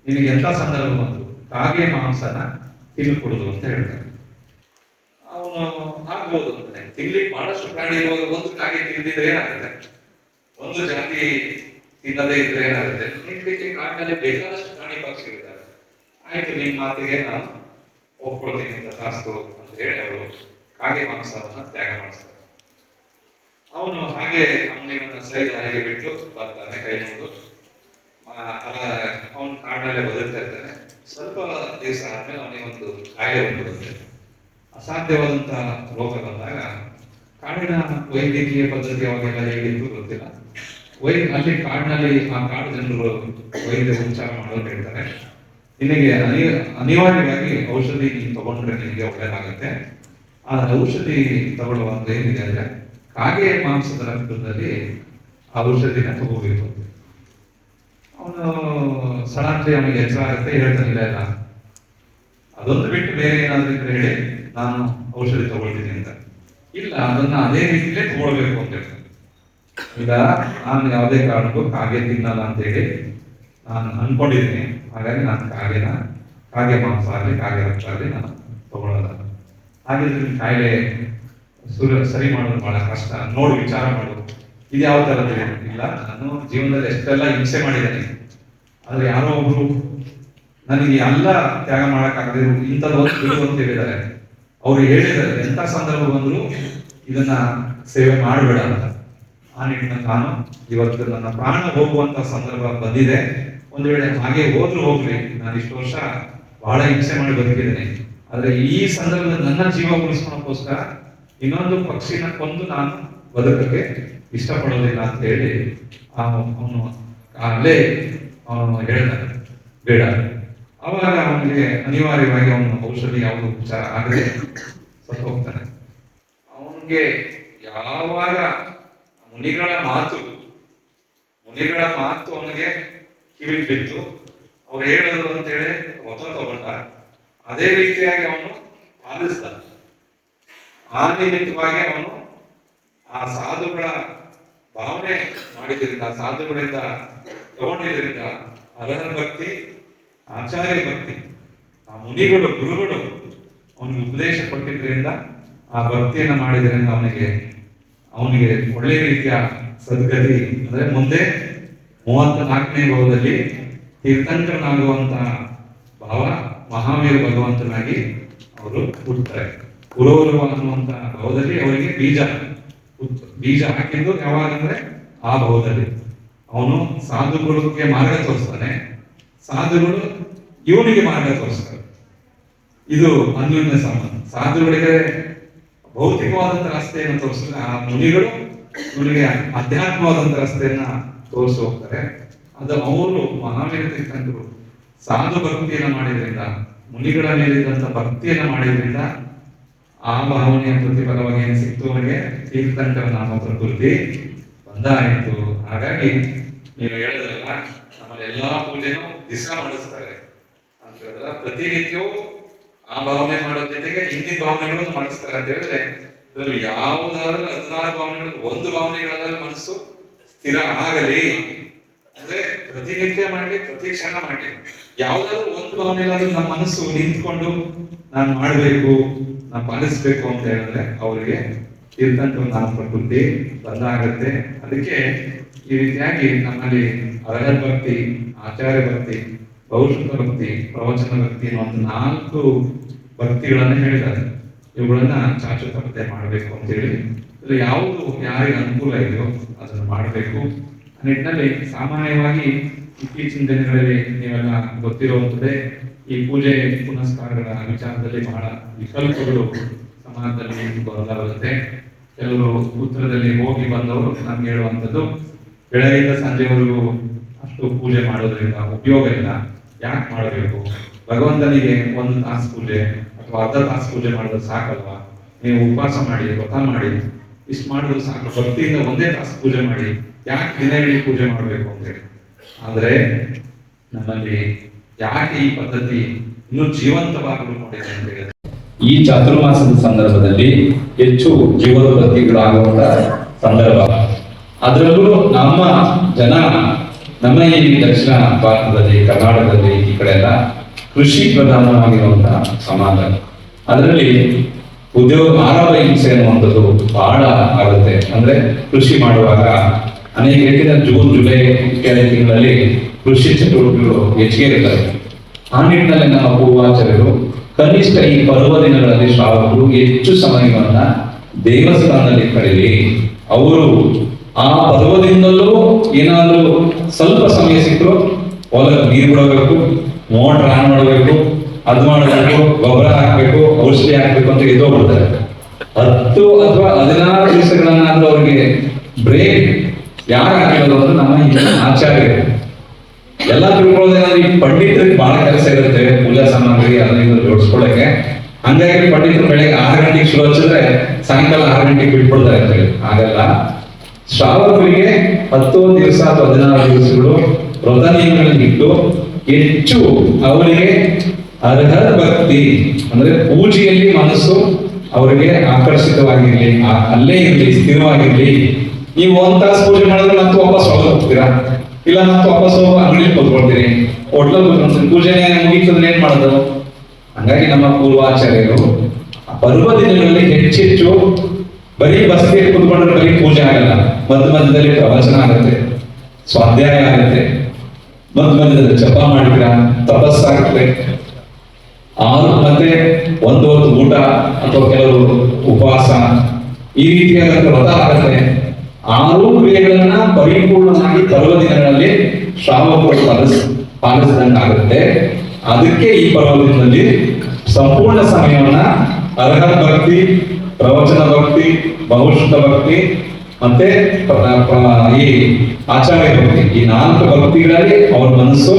ನಿನಗೆ ಎಂತ ಸಂದರ್ಭ ಬಂತು ಕಾಗೆ ಮಾಂಸನ ತಿನ್ನುಕೊಡುದು ಅಂತ ಹೇಳ್ತಾರೆ. ಅವನು ಆಗ್ಬೋದು ಅಂತಾನೆ, ತಿನ್ಲಿಕ್ಕೆ ಬಹಳಷ್ಟು ಪ್ರಾಣಿ ಇರುವಾಗ ಒಂದು ಕಾಗೆ ತಿಂದಿದ್ರೆ ಏನಾಗುತ್ತೆ, ಒಂದು ಜಾತಿ ತಿನ್ನದೇ ಇದ್ರೆ ಏನಾಗುತ್ತೆ, ತಿನ್ಲಿಕ್ಕೆ ಕಾಡಿನಲ್ಲಿ ಬೇಕಾದಷ್ಟು ಪ್ರಾಣಿ ಪಕ್ಷಿಗಳಿದ್ದಾರೆ, ಆಯ್ತು ನಿಮ್ ಮಾತಿಗೆ ನಾನು ಒಪ್ಕೊಳ್ತೀನಿ ಅಂತ ಶಾಸ್ತ್ರ ಅಂತ ಹೇಳಿ ಅವರು ಕಾಗೆ ಮಾಂಸವನ್ನ ತ್ಯಾಗ ಮಾಡಿಸ್ತಾರೆ. ಅವನು ಹಾಗೆ ಅವನಿಗೆ ಸೈಡ್ ಹಾಗೆ ಬಿಟ್ಟು ಬರ್ತಾನೆ, ಕೈ ಮುಗಿದು ಅವನು ಕಾಡಿನಲ್ಲೇ ಬದುಕ್ತಾ ಇರ್ತಾನೆ. ಸ್ವಲ್ಪ ದಿವಸ ಆದ್ಮೇಲೆ ಅವನಿಗೆ ಒಂದು ಕಾಯಿಲೆ ಬಂದಿರುತ್ತೆ, ಅಸಾಧ್ಯವಾದಂತಹ ರೋಗ ಬಂದಾಗ ಕಾಡಿನ ವೈದ್ಯಕೀಯ ಪದ್ಧತಿ ಅವಾಗೆಲ್ಲ ಹೇಗಿತ್ತು ಗೊತ್ತಿಲ್ಲ, ಅಲ್ಲಿ ಕಾಡಿನಲ್ಲಿ ಆ ಕಾಡು ಜನರು ವೈದ್ಯ ಉಪಚಾರ ಮಾಡೋದು ಹೇಳ್ತಾರೆ, ನಿನಗೆ ಅನಿವಾರ್ಯವಾಗಿ ಔಷಧಿ ನೀನು ತಗೊಂಡ್ರೆ ನಿನಗೆ ಒಳ್ಳೆಯದಾಗುತ್ತೆ. ಆ ಔಷಧಿ ತಗೊಳ್ಳುವಾಗ ಏನಿದೆ ಅಂದ್ರೆ ಕಾಗೆ ಮಾಂಸದ ರಕ್ತದಲ್ಲಿ ಆ ಔಷಧಿನ ತಗೋಬೇಕು. ಅವನು ಸಡನ್ಲಿ ಅವನಿಗೆ ಎಚ್ಚರ ಆಗುತ್ತೆ, ಹೇಳ್ತಾನಿಲ್ಲ ಇಲ್ಲ ಅದೊಂದು ಬಿಟ್ಟು ಬೇರೆ ಏನಾದ್ರೂ ಇದ್ರೆ ಹೇಳಿ ನಾನು ಔಷಧಿ ತಗೊಳ್ತೀನಿ ಅಂತ. ಇಲ್ಲ ಅದನ್ನ ಅದೇ ರೀತಿಲೇ ತಗೊಳ್ಬೇಕು ಅಂತ ಹೇಳ್ತಾನೆ. ಈಗ ನಾನು ಯಾವುದೇ ಕಾರಣಕ್ಕೂ ಕಾಗೆ ತಿನ್ನಲ್ಲ ಅಂತ ಹೇಳಿ ನಾನು ಅನ್ಕೊಂಡಿದ್ದೀನಿ, ಹಾಗಾಗಿ ನಾನು ಕಾಗೆ ಮಾಂಸ ಆಗಲಿ ಕಾಗೆ ರಕ್ತ ಆಗಲಿ ನಾನು ತಗೊಳ್ಳಲ್ಲ. ಹಾಗಿದ್ರೆ ಕಾಯಿಲೆ ಸರಿ ಮಾಡೋದು ಬಹಳ ಕಷ್ಟ, ನೋಡಿ ವಿಚಾರ ಮಾಡು. ಇದು ಯಾವ ತರದ್ದು ಇಲ್ಲ, ನಾನು ಜೀವನದಲ್ಲಿ ಎಷ್ಟೆಲ್ಲ ಹಿಂಸೆ ಮಾಡಿದ್ದೇನೆ, ಆದ್ರೆ ಯಾರೋ ಒಬ್ರು ನನಗೆ ಎಲ್ಲ ತ್ಯಾಗ ಮಾಡಕ್ಕಾಗದೆ ಇಂಥದ್ದು ಒಂದು ಬಿಡು ಅಂತ ಹೇಳಿದ್ದಾರೆ. ಅವ್ರು ಹೇಳಿದ್ದಾರೆ ಎಂಥ ಸಂದರ್ಭ ಬಂದ್ರು ಇದನ್ನ ಸೇವೆ ಮಾಡಬೇಡ ಅಂತ. ಆ ನಿಟ್ಟಿನಲ್ಲಿ ನಾನು ಇವತ್ತು ನನ್ನ ಪ್ರಾಣ ಹೋಗುವಂತ ಸಂದರ್ಭ ಬಂದಿದೆ. ಒಂದು ವೇಳೆ ಹಾಗೆ ಹೋಗ್ಲಿ, ನಾನು ಇಷ್ಟು ವರ್ಷ ಬಹಳ ಹಿಂಸೆ ಮಾಡಿ ಬದುಕಿದ್ದೇನೆ, ಆದ್ರೆ ಈ ಸಂದರ್ಭದಲ್ಲಿ ನನ್ನ ಜೀವ ಉಳಿಸ್ಕೊಳಕ್ಕೋಸ್ಕರ ಇನ್ನೊಂದು ಪಕ್ಷಿನ ಕೊಂದು ನಾನು ಬದುಕಕ್ಕೆ ಇಷ್ಟಪಡೋದಿಲ್ಲ ಅಂತ ಹೇಳಿ ಅವನು ಅಲ್ಲೇ ಅವನು ಹೇಳ್ತಾನೆ ಬೇಡ. ಅವಾಗ ಅವನಿಗೆ ಅನಿವಾರ್ಯವಾಗಿ ಅವನು ಔಷಧಿ ಯಾವುದು ಉಪಚಾರ ಆಗದೆ ಸತ್ತು ಹೋಗ್ತಾನೆ. ಅವನಿಗೆ ಯಾವಾಗ ಮುನಿಗಳ ಮಾತು ಅವನಿಗೆ ಕಿವಿ ಬಿತ್ತು, ಅವ್ರು ಹೇಳೋದು ಅಂತ ಹೇಳಿ ತಗೊಂಡ, ಅದೇ ರೀತಿಯಾಗಿ ಅವನು ಪಾಲಿಸ್ತಾನೆ. ಆ ನಿಮಿತ್ತವಾಗಿ ಅವನು ಆ ಸಾಧುಗಳ ಭಾವನೆ ಮಾಡಿದ್ರಿಂದ, ಸಾಧುಗಳಿಂದ ತಗೊಂಡಿದ್ರಿಂದ ಅರಹರ ಭಕ್ತಿ, ಆಚಾರ್ಯ ಭಕ್ತಿ, ಆ ಮುನಿಗಳು ಗುರುಗಳು ಅವನಿಗೆ ಉಪದೇಶ ಕೊಟ್ಟಿದ್ರಿಂದ, ಆ ಭಕ್ತಿಯನ್ನು ಮಾಡಿದ್ರಿಂದ ಅವನಿಗೆ ಒಳ್ಳೆಯ ರೀತಿಯ ಸದ್ಗತಿ ಅಂದ್ರೆ ಮುಂದೆ 34ನೇ ಭಾವದಲ್ಲಿ ತೀರ್ಥಂಕರನಾಗುವಂತಹ ಭಾವ ಮಹಾವೀರ ಭಗವಂತನಾಗಿ ಅವರು ಹುಟ್ಟುತ್ತಾರೆ. ಪುರೋರವ ಅನ್ನುವಂತ ಭಾವದಲ್ಲಿ ಅವರಿಗೆ ಬೀಜ ಹಾಕಿದ್ದು ಯಾವಾಗಂದ್ರೆ ಆ ಭಾವದಲ್ಲಿ. ಅವನು ಸಾಧುಗಳಿಗೆ ಮಾರ್ಗ ತೋರಿಸ್ತಾನೆ, ಸಾಧುಗಳು ಇವನಿಗೆ ಮಾರ್ಗ ತೋರಿಸ್ತಾರೆ. ಇದು ಅನ್ಯೋನ್ಯ ಸಂಬಂಧ. ಸಾಧುಗಳಿಗೆ ಭೌತಿಕವಾದಂತ ರಸ್ತೆಯನ್ನು ತೋರಿಸಿದ್ರೆ, ಆ ಮುನಿಗಳು ಇವನಿಗೆ ಅಧ್ಯಾತ್ಮವಾದಂತ ರಸ್ತೆಯನ್ನ ತೋರಿಸಿ ಹೋಗ್ತಾರೆ. ಅದು ಅವರು ಮಹಾವೀರ ತೀರ್ಥಂಕರು ಸಾಧು ಭಕ್ತಿಯನ್ನ ಮಾಡಿದ್ರಿಂದ, ಮುನಿಗಳ ಮೇಲಿದ್ದಂತ ಭಕ್ತಿಯನ್ನ ಮಾಡಿದ್ರಿಂದ ಆ ಭಾವನೆಯ ಪ್ರತಿಫಲವಾಗಿ ಏನು ಸಿಕ್ತು ಅವರಿಗೆ ತೀರ್ಥಂಕರ ನಾಮ ಪ್ರಕೃತಿ ಬಂದಾಯಿತು. ಹಾಗಾಗಿ ನೀವು ಹೇಳಿದ್ರಲ್ಲ, ನಮ್ಮಲ್ಲಿ ಎಲ್ಲಾ ಪೂಜೆನೂ ದಿವಸ ಮಾಡಿಸ್ತಾರೆ ಅಂತ ಹೇಳಿದ್ರೆ, ಪ್ರತಿನಿತ್ಯವೂ ಆ ಭಾವನೆ ಮಾಡೋದ್ರ ಜೊತೆಗೆ ಹಿಂದಿನ ಭಾವನೆಗಳನ್ನು ಮಾಡಿಸ್ತಾರೆ ಅಂತ ಹೇಳಿದ್ರೆ, ಇದರಲ್ಲಿ ಯಾವುದಾದ್ರೂ 16 ಭಾವನೆಗಳು ಒಂದು ಭಾವನೆಗಳಾದ್ರೂ ಮನಸ್ಸು ಸ್ಥಿರ ಆಗಲಿ ಅಂದ್ರೆ ಪ್ರತಿನಿತ್ಯ ಮಾಡಲಿ, ಪ್ರತಿ ಕ್ಷಣ ಮಾಡಲಿ, ಯಾವ್ದಾದ್ರು ಒಂದು ಭಾವನೆಗಳಾದ್ರೂ ನಮ್ಮ ಮನಸ್ಸು ನಿಂತ್ಕೊಂಡು ನಾನು ಮಾಡಬೇಕು, ನಾನು ಪಾಲಿಸ್ಬೇಕು ಅಂತ ಹೇಳಿದ್ರೆ ಅವರಿಗೆ ತೀರ್ಥಂಕರ ನಾಮ ಪ್ರಕೃತಿ ಬಂದಾಗತ್ತೆ. ಅದಕ್ಕೆ ಈ ರೀತಿಯಾಗಿ ನಮ್ಮಲ್ಲಿ ಅರಹರ ಭಕ್ತಿ, ಆಚಾರ್ಯ ಭಕ್ತಿ, ಬಹುಶುದ್ಧ ಭಕ್ತಿ, ಪ್ರವಚನ ಭಕ್ತಿ ಅನ್ನುವಂಥ 4 ಭಕ್ತಿಗಳನ್ನ ಹೇಳಿದ್ದಾರೆ. ಇವುಗಳನ್ನ ಶಾಶ್ವತ ಮಾಡಬೇಕು ಅಂತ ಹೇಳಿ, ಯಾವುದು ಯಾರಿಗೆ ಅನುಕೂಲ ಇದೆಯೋ ಅದನ್ನು ಮಾಡಬೇಕು. ಆ ನಿಟ್ಟಿನಲ್ಲಿ ಸಾಮಾನ್ಯವಾಗಿ ಇತ್ತೀಚಿನ ದಿನಗಳಲ್ಲಿ ನೀವೆಲ್ಲ ಗೊತ್ತಿರುವಂಥದ್ದೇ, ಈ ಪೂಜೆ ಪುನಸ್ಕಾರಗಳ ವಿಚಾರದಲ್ಲಿ ಬಹಳ ವಿಕಲ್ಪಗಳು ಸಮಾಜದಲ್ಲಿ ಬರುತ್ತೆ. ಕೆಲವರು ಉತ್ತರದಲ್ಲಿ ಹೋಗಿ ಬಂದವರು ನಮ್ಗೆ ಹೇಳುವಂಥದ್ದು, ಬೆಳಗಿಂದ ಸಂಜೆವರೆಗೂ ಅಷ್ಟು ಪೂಜೆ ಮಾಡೋದ್ರಿಂದ ಉಪಯೋಗ ಇಲ್ಲ, ಯಾಕೆ ಮಾಡಬೇಕು? ಭಗವಂತನಿಗೆ 1 ತಾಸು ಪೂಜೆ ಅಥವಾ ಅರ್ಧ ತಾಸು ಪೂಜೆ ಮಾಡಿದ್ರೆ ಸಾಕಲ್ವಾ? ನೀವು ಉಪವಾಸ ಮಾಡಿ, ವ್ರತ ಮಾಡಿ, ಇಷ್ಟು ಮಾಡಿದ್ರು ಸಾಕು. ಭಕ್ತಿಯಿಂದ 1 ತಾಸು ಪೂಜೆ ಮಾಡಿ, ಯಾಕೆ ದಿನವಿಡೀ ಪೂಜೆ ಮಾಡಬೇಕು ಅಂತ ಹೇಳಿ. ಆದ್ರೆ ನಮ್ಮಲ್ಲಿ ಯಾಕೆ ಈ ಪದ್ಧತಿ ಇನ್ನೂ ಜೀವಂತವಾಗಿ ಉಳ್ಕೊಂಡಿದೆ ಅಂತ ಹೇಳಿದ್ರೆ, ಈ ಚಾತುರ್ಮಾಸದ ಸಂದರ್ಭದಲ್ಲಿ ಹೆಚ್ಚು ಜೀವೋತ್ಪತ್ತಿಗಳಾಗುವಂತ ಸಂದರ್ಭ. ಅದರಲ್ಲೂ ನಮ್ಮ ಜನ, ನಮ್ಮ ಈ ದಕ್ಷಿಣ ಭಾರತದಲ್ಲಿ, ಕರ್ನಾಟಕದಲ್ಲಿ ಈ ಕಡೆ ಎಲ್ಲ ಕೃಷಿ ಪ್ರಧಾನವಾಗಿರುವಂತಹ ಸಮಾಜ. ಅದರಲ್ಲಿ ಆರಂಭ ಹಿಂಸೆ ಅನ್ನುವಂಥದ್ದು ಬಹಳ ಆಗುತ್ತೆ. ಅಂದ್ರೆ ಕೃಷಿ ಮಾಡುವಾಗ ಅನೇಕ ರೀತಿಯ ಜೂನ್, ಜುಲೈ ಇತ್ಯಾದಿ ತಿಂಗಳಲ್ಲಿ ಕೃಷಿ ಚಟುವಟಿಕೆಗಳು ಹೆಚ್ಚಿಗೆ ಇರ್ತವೆ. ಆ ನಿಟ್ಟಿನಲ್ಲಿ ನಮ್ಮ ಪೂರ್ವಾಚಾರ್ಯರು ಕನಿಷ್ಠ ಈ ಪರ್ವ ದಿನಗಳಲ್ಲಿ ಶ್ರಾವಕರು ಹೆಚ್ಚು ಸಮಯವನ್ನ ದೇವಸ್ಥಾನದಲ್ಲಿ ಕಳೆಯಲಿ. ಅವರು ಆ ಪರ್ವದಿಂದಲೂ ಏನಾದ್ರೂ ಸ್ವಲ್ಪ ಸಮಯ ಸಿಕ್ಕರು ಹೊಲಕ್ಕೆ ನೀರು ಬಿಡಬೇಕು, ಮೋಟರ್ ಆನ್ ಮಾಡಬೇಕು, ಅದ್ ಮಾಡಬೇಕು, ಗೊಬ್ಬರ ಹಾಕ್ಬೇಕು, ಔಷಧಿ ಹಾಕ್ಬೇಕು ಅಂತ ಎದ್ದೋಗ್ಬಿಡ್ತಾರೆ. 10 ಅಥವಾ 16 ದಿವಸಗಳನ್ನಾದ್ರೂ ಅವ್ರಿಗೆ ಬ್ರೇಕ್ ಯಾರು ಹಾಕಿರೋದು ಅಂದ್ರೆ ನಮ್ಮ ಆಚಾರ್ಯರು. ಎಲ್ಲ ತಿಳ್ಕೊಳ್ಳೋದೇನಾದ್ರೆ ಈ ಪಂಡಿತರಿಗೆ ಬಹಳ ಕೆಲಸ ಇರುತ್ತೆ, ಪೂಜಾ ಸಾಮಗ್ರಿ ಅದನ್ನ ಜೋಡಿಸ್ಕೊಳ್ಳಕ್ಕೆ. ಹಂಗಾಗಿ ಪಂಡಿತರು ಬೆಳಗ್ಗೆ 6 ಗಂಟೆಗೆ ಶುರು ಹಚ್ಚಿದ್ರೆ ಸಾಯಂಕಾಲ 6 ಗಂಟೆಗೆ ಬಿಟ್ಬಿಡ್ತಾರೆ ಅಂತ ಹೇಳಿ. ಹಾಗಲ್ಲ, ಶ್ರಾವಕರಿಗೆ 10 ದಿವಸ ಅಥವಾ 16 ದಿವಸಗಳು ವ್ರತ ನಿಯಮಗಳನ್ನು ಇಟ್ಟು ಹೆಚ್ಚು ಅವರಿಗೆ ಅರ್ಹ ಭಕ್ತಿ ಅಂದ್ರೆ ಪೂಜೆಯಲ್ಲಿ ಮನಸ್ಸು ಅವರಿಗೆ ಆಕರ್ಷಿತವಾಗಿರ್ಲಿ, ಅಲ್ಲೇ ಇರ್ಲಿ, ಸ್ಥಿರವಾಗಿರ್ಲಿ. ನೀವು 1 ತಾಸು ಪೂಜೆ ಮಾಡಿದ್ರೆ ಮತ್ತೆ ವಾಪಸ್ ಹೊರಗೆ ಹೋಗ್ತೀರಾ, ಇಲ್ಲ ಮತ್ತೆ ವಾಪಸ್ ಹೋಗಿ ಅಂಗಡಿ ಕೂತ್ಕೊಳ್ತೀರಿ, ಹೋಟ್ಲಲ್ಲಿ ಪೂಜೆನೇ ಮುಗಿತಂದ್ರೆ ಏನ್ ಮಾಡೋದು? ಹಂಗಾಗಿ ನಮ್ಮ ಪೂರ್ವಾಚಾರ್ಯರು ಪರ್ವ ದಿನಗಳಲ್ಲಿ ಹೆಚ್ಚೆಚ್ಚು ಬರೀ ಬಸ್ತಿಯಲ್ಲಿ ಕೂತ್ಕೊಂಡ್ರೆ ಬರೀ ಪೂಜೆ ಆಗಲ್ಲ, ಮಧ್ಯದಲ್ಲಿ ಪ್ರವಚನ ಆಗುತ್ತೆ, ಸ್ವಾಧ್ಯಾಯ ಆಗುತ್ತೆ, ಮಧ್ಯದಲ್ಲಿ ಜಪ ಮಾಡಿದ್ರ, ತಪಸ್ಸಾಗುತ್ತೆ, ಮತ್ತೆ ಒಂದು ಹೊತ್ತು ಊಟ ಅಥವಾ ಕೆಲವರು ಉಪವಾಸ, ಈ ರೀತಿಯಾದ ವ್ರತ ಆಗುತ್ತೆ. 6 ಕ್ರಿಯೆಗಳನ್ನ ಪರಿಪೂರ್ಣವಾಗಿ ಪರ್ವ ದಿನಗಳಲ್ಲಿ ಶ್ರಾವಕರು ಪಾಲಿಸಿದಂಗಾಗುತ್ತೆ. ಅದಕ್ಕೆ ಈ ಪರ್ವದಿನದಲ್ಲಿ ಸಂಪೂರ್ಣ ಸಮಯವನ್ನ ಅರ್ಹ ಭಕ್ತಿ, ಪ್ರವಚನ ಭಕ್ತಿ, ಬಹುಶ್ರುತ ಭಕ್ತಿ ಮತ್ತೆ ಈ ಆಚಾರ್ಯ ಭಕ್ತಿ, ಈ 4 ಭಕ್ತಿಗಳಲ್ಲಿ ಅವರ ಮನಸ್ಸು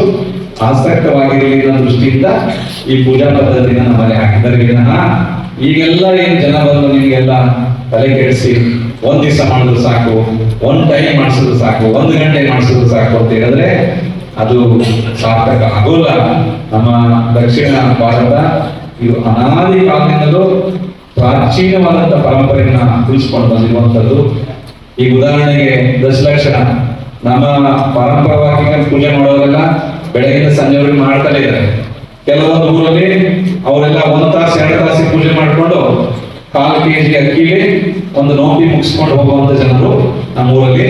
ಆಸಕ್ತವಾಗಿರಲಿ ಅನ್ನೋ ದೃಷ್ಟಿಯಿಂದ ಈ ಪೂಜಾ ಪದ್ಧತಿನ ನಮ್ಮಲ್ಲಿ ಹಾಕಿದ್ದಾರೆ ವಿನಃ ಈಗೆಲ್ಲ ಏನ್ ಜನ ಬಂದು ನಿಮಗೆಲ್ಲ ತಲೆ ಕೆಡಿಸಿ 1 ದಿವಸ ಮಾಡಿದ್ರು ಸಾಕು, 1 ಟೈಮ್ ಮಾಡಿಸಿದ್ರು ಸಾಕು, 1 ಗಂಟೆ ಮಾಡಿಸಿದ್ರು ಸಾಕು ಅಂತ ಹೇಳಿದ್ರೆ ಅದು ಸಾರ್ಥಕ ಆಗೋಲ್ಲ. ನಮ್ಮ ದಕ್ಷಿಣ ಭಾರತ ಇದು ಅನಾದಿ ಕಾಲದಿಂದಲೂ ಪ್ರಾಚೀನವಾದಂತಹ ಪರಂಪರೆಯನ್ನ ಉಳಿಸ್ಕೊಂಡು ಬಂದಿರುವಂತದ್ದು. ಈಗ ಉದಾಹರಣೆಗೆ ದಶಲಕ್ಷಣ, ನಮ್ಮ ಪರಂಪರವಾಗಿ ಪೂಜೆ ಮಾಡೋರೆಲ್ಲ ಬೆಳಗಿನ ಸಂಜೆವರೆಗೆ ಮಾಡ್ತಾನೆ ಇದ್ದಾರೆ. ಕೆಲವೊಂದು ಊರಲ್ಲಿ ಅವರೆಲ್ಲ 1 ತಾಸು 2 ತಾಸಿಗೆ ಪೂಜೆ ಮಾಡಿಕೊಂಡು 1/4 kg ಅಕ್ಕಿಲಿ ಒಂದು ನೋಂಬಿ ಮುಗಿಸ್ಕೊಂಡು ಹೋಗುವಂತ ಜನರು ನಮ್ಮ ಊರಲ್ಲಿ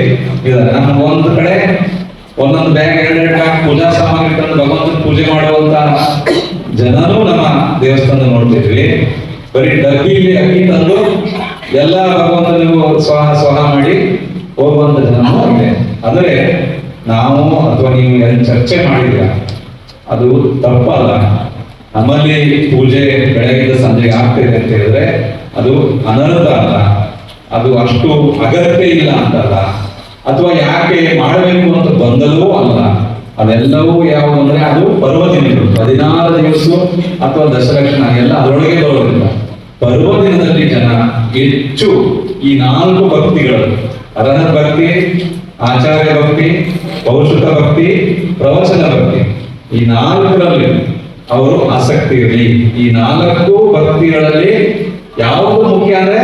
ಇದ್ದಾರೆ. ನಮ್ಮ ಒಂದು ಕಡೆ ಒಂದೊಂದು ಬ್ಯಾಗ್ 2 ಬ್ಯಾಗ್ ಪೂಜಾ ಸಾಮಗ್ರಿ ತಂದು ಭಗವಂತನ ಪೂಜೆ ಮಾಡುವಂತ ಜನರು ನಮ್ಮ ದೇವಸ್ಥಾನ ನೋಡ್ತಿದ್ವಿ. ಬರೀ ಡಬ್ಬಿಲಿ ಅಕ್ಕಿ ತಂದು ಎಲ್ಲ ಭಗವಂತನಿಗೂ ಸ್ವಹ ಮಾಡಿ ಹೋಗುವಂತ ಜನರು ಇದೆ. ಆದರೆ ನಾವು ಅಥವಾ ನೀವು ಚರ್ಚೆ ಮಾಡಿದ್ರ ಅದು ತಪ್ಪಲ್ಲ. ನಮ್ಮಲ್ಲಿ ಪೂಜೆ ಬೆಳಗಿನ ಸಂಜೆಗೆ ಆಗ್ತಿದೆ ಅಂತ ಹೇಳಿದ್ರೆ ಅದು ಅನರ್ಥ ಅಲ್ಲ, ಅದು ಅಷ್ಟು ಅಗತ್ಯ ಇಲ್ಲ ಅಂತಲ್ಲ, ಅಥವಾ ಯಾಕೆ ಮಾಡಬೇಕು ಅಂತ ಬಂದಲೂ ಅಲ್ಲ. ಅದೆಲ್ಲವೂ ಯಾವುದು ಅಂದ್ರೆ ಅದು ಪರ್ವ ದಿನಗಳು 16 ದಿವಸ ಅಥವಾ ದಶಲಕ್ಷಣ ಎಲ್ಲ ಅದರೊಳಗೆ ಬರೋದಿಲ್ಲ. ಪರ್ವ ದಿನದಲ್ಲಿ ಜನ ಹೆಚ್ಚು ಈ 4 ಭಕ್ತಿಗಳು, ಅರ್ಹ ಭಕ್ತಿ, ಆಚಾರ್ಯ ಭಕ್ತಿ, ಬಹುಶ್ರುತ ಭಕ್ತಿ, ಪ್ರವಚನ ಭಕ್ತಿ, ಈ 4ರಲ್ಲಿ ಅವರು ಆಸಕ್ತಿ ಇರಲಿ. ಈ 4 ಭಕ್ತಿಗಳಲ್ಲಿ ಯಾವುದು ಮುಖ್ಯ ಅಂದ್ರೆ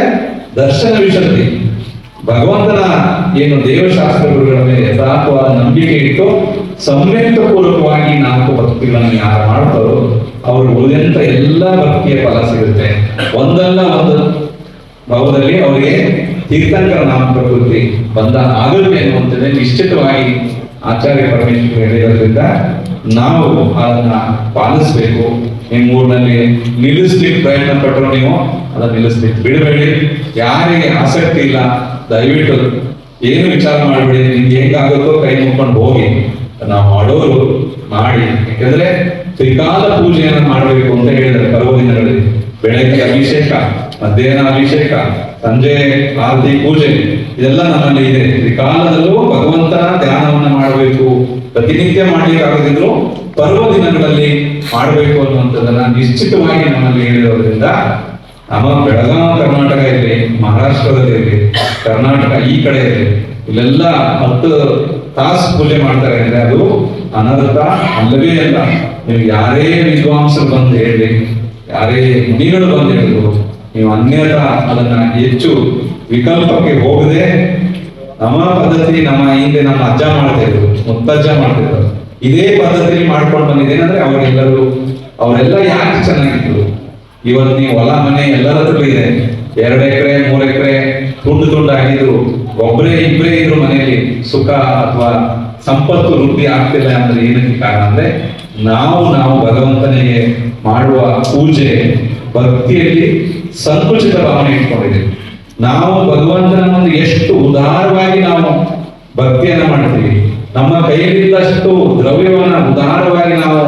ದರ್ಶನ ವಿಶುದ್ಧಿ, ಭಗವಂತನ ಏನು ದೇವಶಾಸ್ತ್ರಗಳ ಮೇಲೆ ಯಥಾರ್ಥವಾದ ನಂಬಿಕೆ ಇಟ್ಟು ಸಂಯುಕ್ತ ಪೂರ್ವಕವಾಗಿ 4 ಭಕ್ತಿಗಳನ್ನು ಯಾರು ಮಾಡ್ತಾರೋ ಅವರು ಉಳಿದಂತ ಎಲ್ಲ ಭಕ್ತಿಯ ಫಲ ಸಿಗುತ್ತೆ. ಒಂದಲ್ಲ ಒಂದು ಭಾವದಲ್ಲಿ ಅವರಿಗೆ ತೀರ್ಥಂಕರ ನಾಮ ಪ್ರಕೃತಿ ಬಂದ ಆಗುತ್ತೆ ಅನ್ನುವಂಥದ್ದೇ ನಿಶ್ಚಿತವಾಗಿ ಆಚಾರ್ಯ ಪರಮೇಶ್ವರ ಹೇಳಿರೋದ್ರಿಂದ ನಾವು ಅದನ್ನ ಪಾಲಿಸ್ಬೇಕು. ನಿಮ್ಮ ಊರಿನಲ್ಲಿ ನಿಲ್ಲಿಸ್ಲಿಕ್ಕೆ ಪ್ರಯತ್ನ ಪಟ್ಟರು ನೀವು ಅದನ್ನ ನಿಲ್ಲಿಸ್ಲಿಕ್ಕೆ ಬಿಡಬೇಡಿ. ಯಾರಿಗೆ ಆಸಕ್ತಿ ಇಲ್ಲ ದಯವಿಟ್ಟು ಏನು ವಿಚಾರ ಮಾಡಬೇಡಿ, ನಿಮ್ಗೆ ಹೆಂಗಾಗುತ್ತೋ ಕೈ ಮುಕ್ಕೊಂಡು ಹೋಗಿ. ನಾವು ಮಾಡೋರು ಮಾಡಿ, ಯಾಕಂದ್ರೆ ತ್ರಿಕಾಲ ಪೂಜೆಯನ್ನು ಮಾಡಬೇಕು ಅಂತ ಹೇಳಿದ್ದಾರೆ ಪರ್ವ ದಿನಗಳಲ್ಲಿ. ಬೆಳಗ್ಗೆ ಅಭಿಷೇಕ, ಮಧ್ಯಾಹ್ನ ಅಭಿಷೇಕ, ಸಂಜೆ ಆರತಿ ಪೂಜೆ, ಇದೆಲ್ಲ ನಮ್ಮಲ್ಲಿ ಇದೆ. ತ್ರಿಕಾಲದಲ್ಲೂ ಭಗವಂತನ ಧ್ಯಾನವನ್ನ ಮಾಡಬೇಕು. ಪ್ರತಿನಿತ್ಯ ಮಾಡಲಿಕ್ಕಾಗದಿದ್ರು ಪರ್ವ ದಿನಗಳಲ್ಲಿ ಮಾಡಬೇಕು ಅನ್ನುವಂಥದ್ದನ್ನ ನಿಶ್ಚಿತವಾಗಿ ನಮ್ಮಲ್ಲಿ ಹೇಳಿರೋದ್ರಿಂದ ನಮ್ಮ ಬೆಳಗಾವಿ ಕರ್ನಾಟಕ ಇರಲಿ, ಮಹಾರಾಷ್ಟ್ರದಲ್ಲಿ ಇರಲಿ, ಕರ್ನಾಟಕ ಈ ಕಡೆ ಇರಲಿ, ಇಲ್ಲೆಲ್ಲ 10 ತಾಸು ಪೂಜೆ ಮಾಡ್ತಾರೆ ಅಂದ್ರೆ ಅದು ಅನರ್ಥ ಅಲ್ಲವೇ ಅಲ್ಲ. ನೀವು ಯಾರೇ ವಿದ್ವಾಂಸರು ಬಂದು ಹೇಳಿ, ಯಾರೇ ಮುನಿಗಳು ಬಂದು ಹೇಳಿದ್ರು, ನೀವು ಅನ್ಯಥ ಅದನ್ನ ಹೆಚ್ಚು ವಿಕಲ್ಪಕ್ಕೆ ಹೋಗದೆ ನಮ್ಮ ಪದ್ಧತಿ, ನಮ್ಮ ಹಿಂದೆ ನಮ್ಮ ಅಜ್ಜ ಮಾಡ್ತಿದ್ರು, ಮುತ್ತಜ್ಜ ಮಾಡ್ತಿದ್ರು, ಇದೇ ಪದ್ಧತಿಯಲ್ಲಿ ಮಾಡ್ಕೊಂಡು ಬಂದಿದ್ದೇನೆ ಅಂದ್ರೆ ಅವರೆಲ್ಲ ಯಾಕೆ ಚೆನ್ನಾಗಿದ್ರು. ಇವತ್ತು ನೀವು ಹೊಲ ಮನೆ ಎಲ್ಲರ ಹತ್ರ ಇದೆ, 2 ಎಕರೆ 3 ಎಕರೆ ತುಂಡು ಆಗಿದ್ರು, ಒಬ್ಬರೇ ಇಬ್ಬರೇ ಇದ್ರು ಮನೆಯಲ್ಲಿ, ಸುಖ ಅಥವಾ ಸಂಪತ್ತು ವೃದ್ಧಿ ಆಗ್ತಿಲ್ಲ ಅಂದ್ರೆ ಏನಕ್ಕೆ ಕಾರಣ ಅಂದ್ರೆ ನಾವು ಭಗವಂತನಿಗೆ ಮಾಡುವ ಪೂಜೆ ಭಕ್ತಿಯಲ್ಲಿ ಸಂಕುಚಿತ ಭಾವನೆ ಇಟ್ಕೊಂಡಿದ್ದೀವಿ. ನಾವು ಭಗವಂತನ ಒಂದು ಎಷ್ಟು ಉದಾರವಾಗಿ ನಾವು ಭಕ್ತಿಯನ್ನ ಮಾಡ್ತೀವಿ, ನಮ್ಮ ಕೈಯಲ್ಲಿದ್ದಷ್ಟು ದ್ರವ್ಯವನ್ನ ಉದಾರವಾಗಿ ನಾವು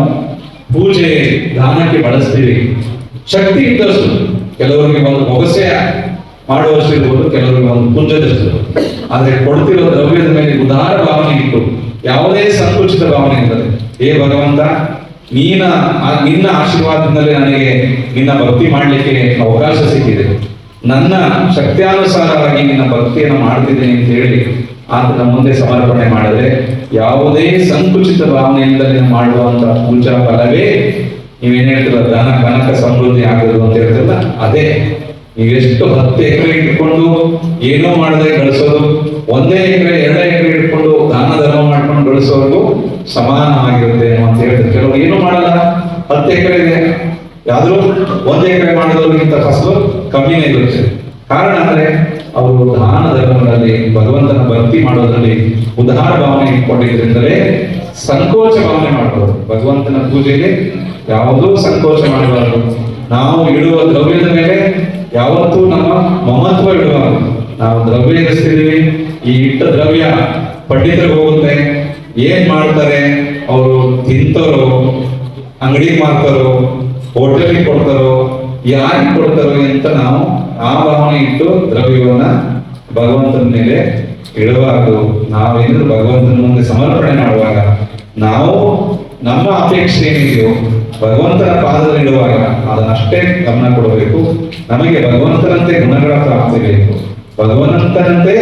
ಪೂಜೆ ದಾನಕ್ಕೆ ಬಳಸ್ತೀವಿ. ಶಕ್ತಿ ಇದ್ದಷ್ಟು ಕೆಲವರಿಗೆ ಒಂದು ಮೊಗಸೆ ಮಾಡುವಷ್ಟು ಇರ್ಬೋದು, ಕೆಲವರಿಗೆ ಒಂದು ಪುಂಜದಷ್ಟು. ಆದ್ರೆ ಕೊಡ್ತಿರೋ ದ್ರವ್ಯದ ಮೇಲೆ ಉದಾರ ಭಾವನೆ ಇಟ್ಟು ಯಾವುದೇ ಸಂಕುಚಿತ ಭಾವನೆ ಇಲ್ಲದೆ, ಹೇ ಭಗವಂತ, ನಿನ್ನ ಆಶೀರ್ವಾದದಿಂದಲೇ ನನಗೆ ನಿನ್ನ ಭಕ್ತಿ ಮಾಡಲಿಕ್ಕೆ ಅವಕಾಶ ಸಿಕ್ಕಿದೆ, ನನ್ನ ಶಕ್ತಿಯಾನುಸಾರವಾಗಿ ನಿನ್ನ ಭಕ್ತಿಯನ್ನು ಮಾಡ್ತಿದ್ದೀನಿ ಅಂತ ಹೇಳಿ ಆತನ ಮುಂದೆ ಸಮರ್ಪಣೆ ಮಾಡಿದ್ರೆ, ಯಾವುದೇ ಸಂಕುಚಿತ ಭಾವನೆಯಿಂದಲೇ ಮಾಡುವಂತ ಪೂಜಾ ಫಲವೇ ನೀವೇನ್ ಹೇಳ್ತಿಲ್ಲ, ಧನ ಕನಕ ಸಮೃದ್ಧಿ ಆಗೋದು ಅಂತ ಹೇಳ್ತಿಲ್ಲ, ಅದೇ ನೀವೆಷ್ಟು 10 ಎಕರೆ ಇಟ್ಕೊಂಡು ಏನೋ ಮಾಡದೆ ಗಳಿಸೋದು, 1 ಎಕರೆ 2 ಎಕರೆ ಇಟ್ಕೊಂಡು ದಾನ ಧರ್ಮ ಮಾಡ್ಕೊಂಡು ಗಳಿಸೋದು ಸಮಾನವಾಗಿರುತ್ತೆ ಅಂತ ಹೇಳ್ತಾರೆ. ಕೆಲವರು ಏನು ಮಾಡಲ್ಲ, 10 ಎಕರೆ ಇದೆ, ಯಾವ್ದು 1 ಎಕರೆ ಮಾಡಿದವ್ರಿಗಿಂತ ಫಸಲು ಕಮ್ಮಿನೇ ಇರುತ್ತೆ. ಕಾರಣ ಅಂದ್ರೆ ಅವರು ದಾನ ಧರ್ಮಗಳಲ್ಲಿ ಭಗವಂತನ ಭಕ್ತಿ ಮಾಡೋದ್ರಲ್ಲಿ ಉದಾರ ಭಾವನೆ ಇಟ್ಕೊಂಡಿದ್ರಿಂದಲೇ ಸಂಕೋಚ ಭಾವನೆ ಮಾಡಬಾರದು. ಭಗವಂತನ ಪೂಜೆಗೆ ಯಾವುದೂ ಸಂಕೋಚ ಮಾಡಬಾರದು. ನಾವು ಇಡುವ ದ್ರವ್ಯದ ಮೇಲೆ ಯಾವತ್ತೂ ನಮ್ಮ ಮಮತ್ವ ಇಡಬಾರದು. ನಾವು ದ್ರವ್ಯ ಇರಿಸ್ತಿದೀವಿ, ಈ ಇಟ್ಟ ದ್ರವ್ಯ ಪಂಡಿತರಿಗೆ ಹೋಗುತ್ತೆ, ಏನ್ ಮಾಡ್ತಾರೆ ಅವರು, ತಿಂತಾರೋ, ಅಂಗಡಿ ಮಾಡ್ತಾರೋ, ಹೋಟೆಲಿಗೆ ಕೊಡ್ತಾರೋ, ಯಾರಿಗೆ ಕೊಡ್ತಾರೋ ಅಂತ ನಾವು ಆ ಭಾವನೆ ಇಟ್ಟು ದ್ರವ್ಯವನ್ನ ಭಗವಂತನ ಮೇಲೆ ಇಡಬಾರದು. ನಾವೇನಾದ್ರೂ ಭಗವಂತನ ಮುಂದೆ ಸಮರ್ಪಣೆ ಮಾಡುವಾಗ ನಾವು ನಮ್ಮ ಅಪೇಕ್ಷೆ ಏನಿದೆಯೋ ಭಗವಂತನ ಪಾದದಲ್ಲಿ ಇಡುವಾಗ ಅದನ್ನಷ್ಟೇ ಗಮನ ಕೊಡಬೇಕು. ನಮಗೆ ಭಗವಂತನಂತೆ ಗುಣಗಳ ಪ್ರಾಪ್ತಿ ಬೇಕು, ಭಗವಂತನಂತೆ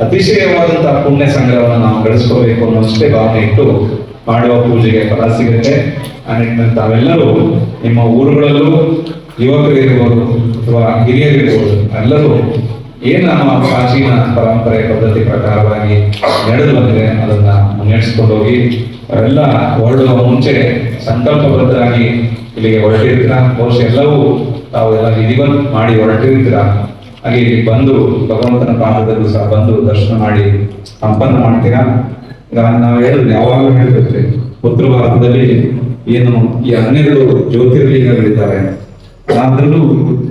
ಅತಿಶಯವಾದಂತಹ ಪುಣ್ಯ ಸಂಗ್ರಹವನ್ನು ನಾವು ಗಳಿಸ್ಕೋಬೇಕು ಅನ್ನೋಷ್ಟೇ ಭಾವನೆ ಇಟ್ಟು ಮಾಡುವ ಪೂಜೆಗೆ ಫಲ ಸಿಗುತ್ತೆ. ಆ ನಿಟ್ಟಿನಲ್ಲಿ ತಾವೆಲ್ಲರೂ ನಿಮ್ಮ ಊರುಗಳಲ್ಲೂ ಯುವಕರಿರ್ಬೋದು ಅಥವಾ ಹಿರಿಯರಿರ್ಬೋದು ಎಲ್ಲರೂ ಏನು ನಮ್ಮ ಪ್ರಾಚೀನ ಪರಂಪರೆ ಪದ್ಧತಿ ಪ್ರಕಾರವಾಗಿ ನಡೆದು ಬಂದಿದೆ ಅದನ್ನ ಮುನ್ನಡೆಸ್ಕೊಂಡು ಹೋಗಿ ಅವೆಲ್ಲ ಹೊರಡುವ ಮುಂಚೆ ಸಂಕಲ್ಪಬದ್ಧರಾಗಿ ಇಲ್ಲಿಗೆ ಹೊರಟಿರ್ತೀರ. ಬಹುಶಃ ಎಲ್ಲವೂ ತಾವು ಎಲ್ಲ ವಿಧಿವತ್ ಮಾಡಿ ಹೊರಟಿರ್ತೀರ. ಹಾಗೆ ಇಲ್ಲಿ ಬಂದು ಭಗವಂತನ ಪಾದದಲ್ಲೂ ಸಹ ಬಂದು ದರ್ಶನ ಮಾಡಿ ಸಂಪನ್ನ ಮಾಡ್ತೀರಾ. ಈಗ ನಾವು ಹೇಳಿದ್ವಿ, ಯಾವಾಗಲೂ ಹೇಳ್ತಿರ್ತೀವಿ, ಉತ್ತರ ಭಾರತದಲ್ಲಿ ಏನು ಈ 12 ಜ್ಯೋತಿರ್ಲಿಂಗಗಳಿದ್ದಾರೆ. ಅದರಲ್ಲೂ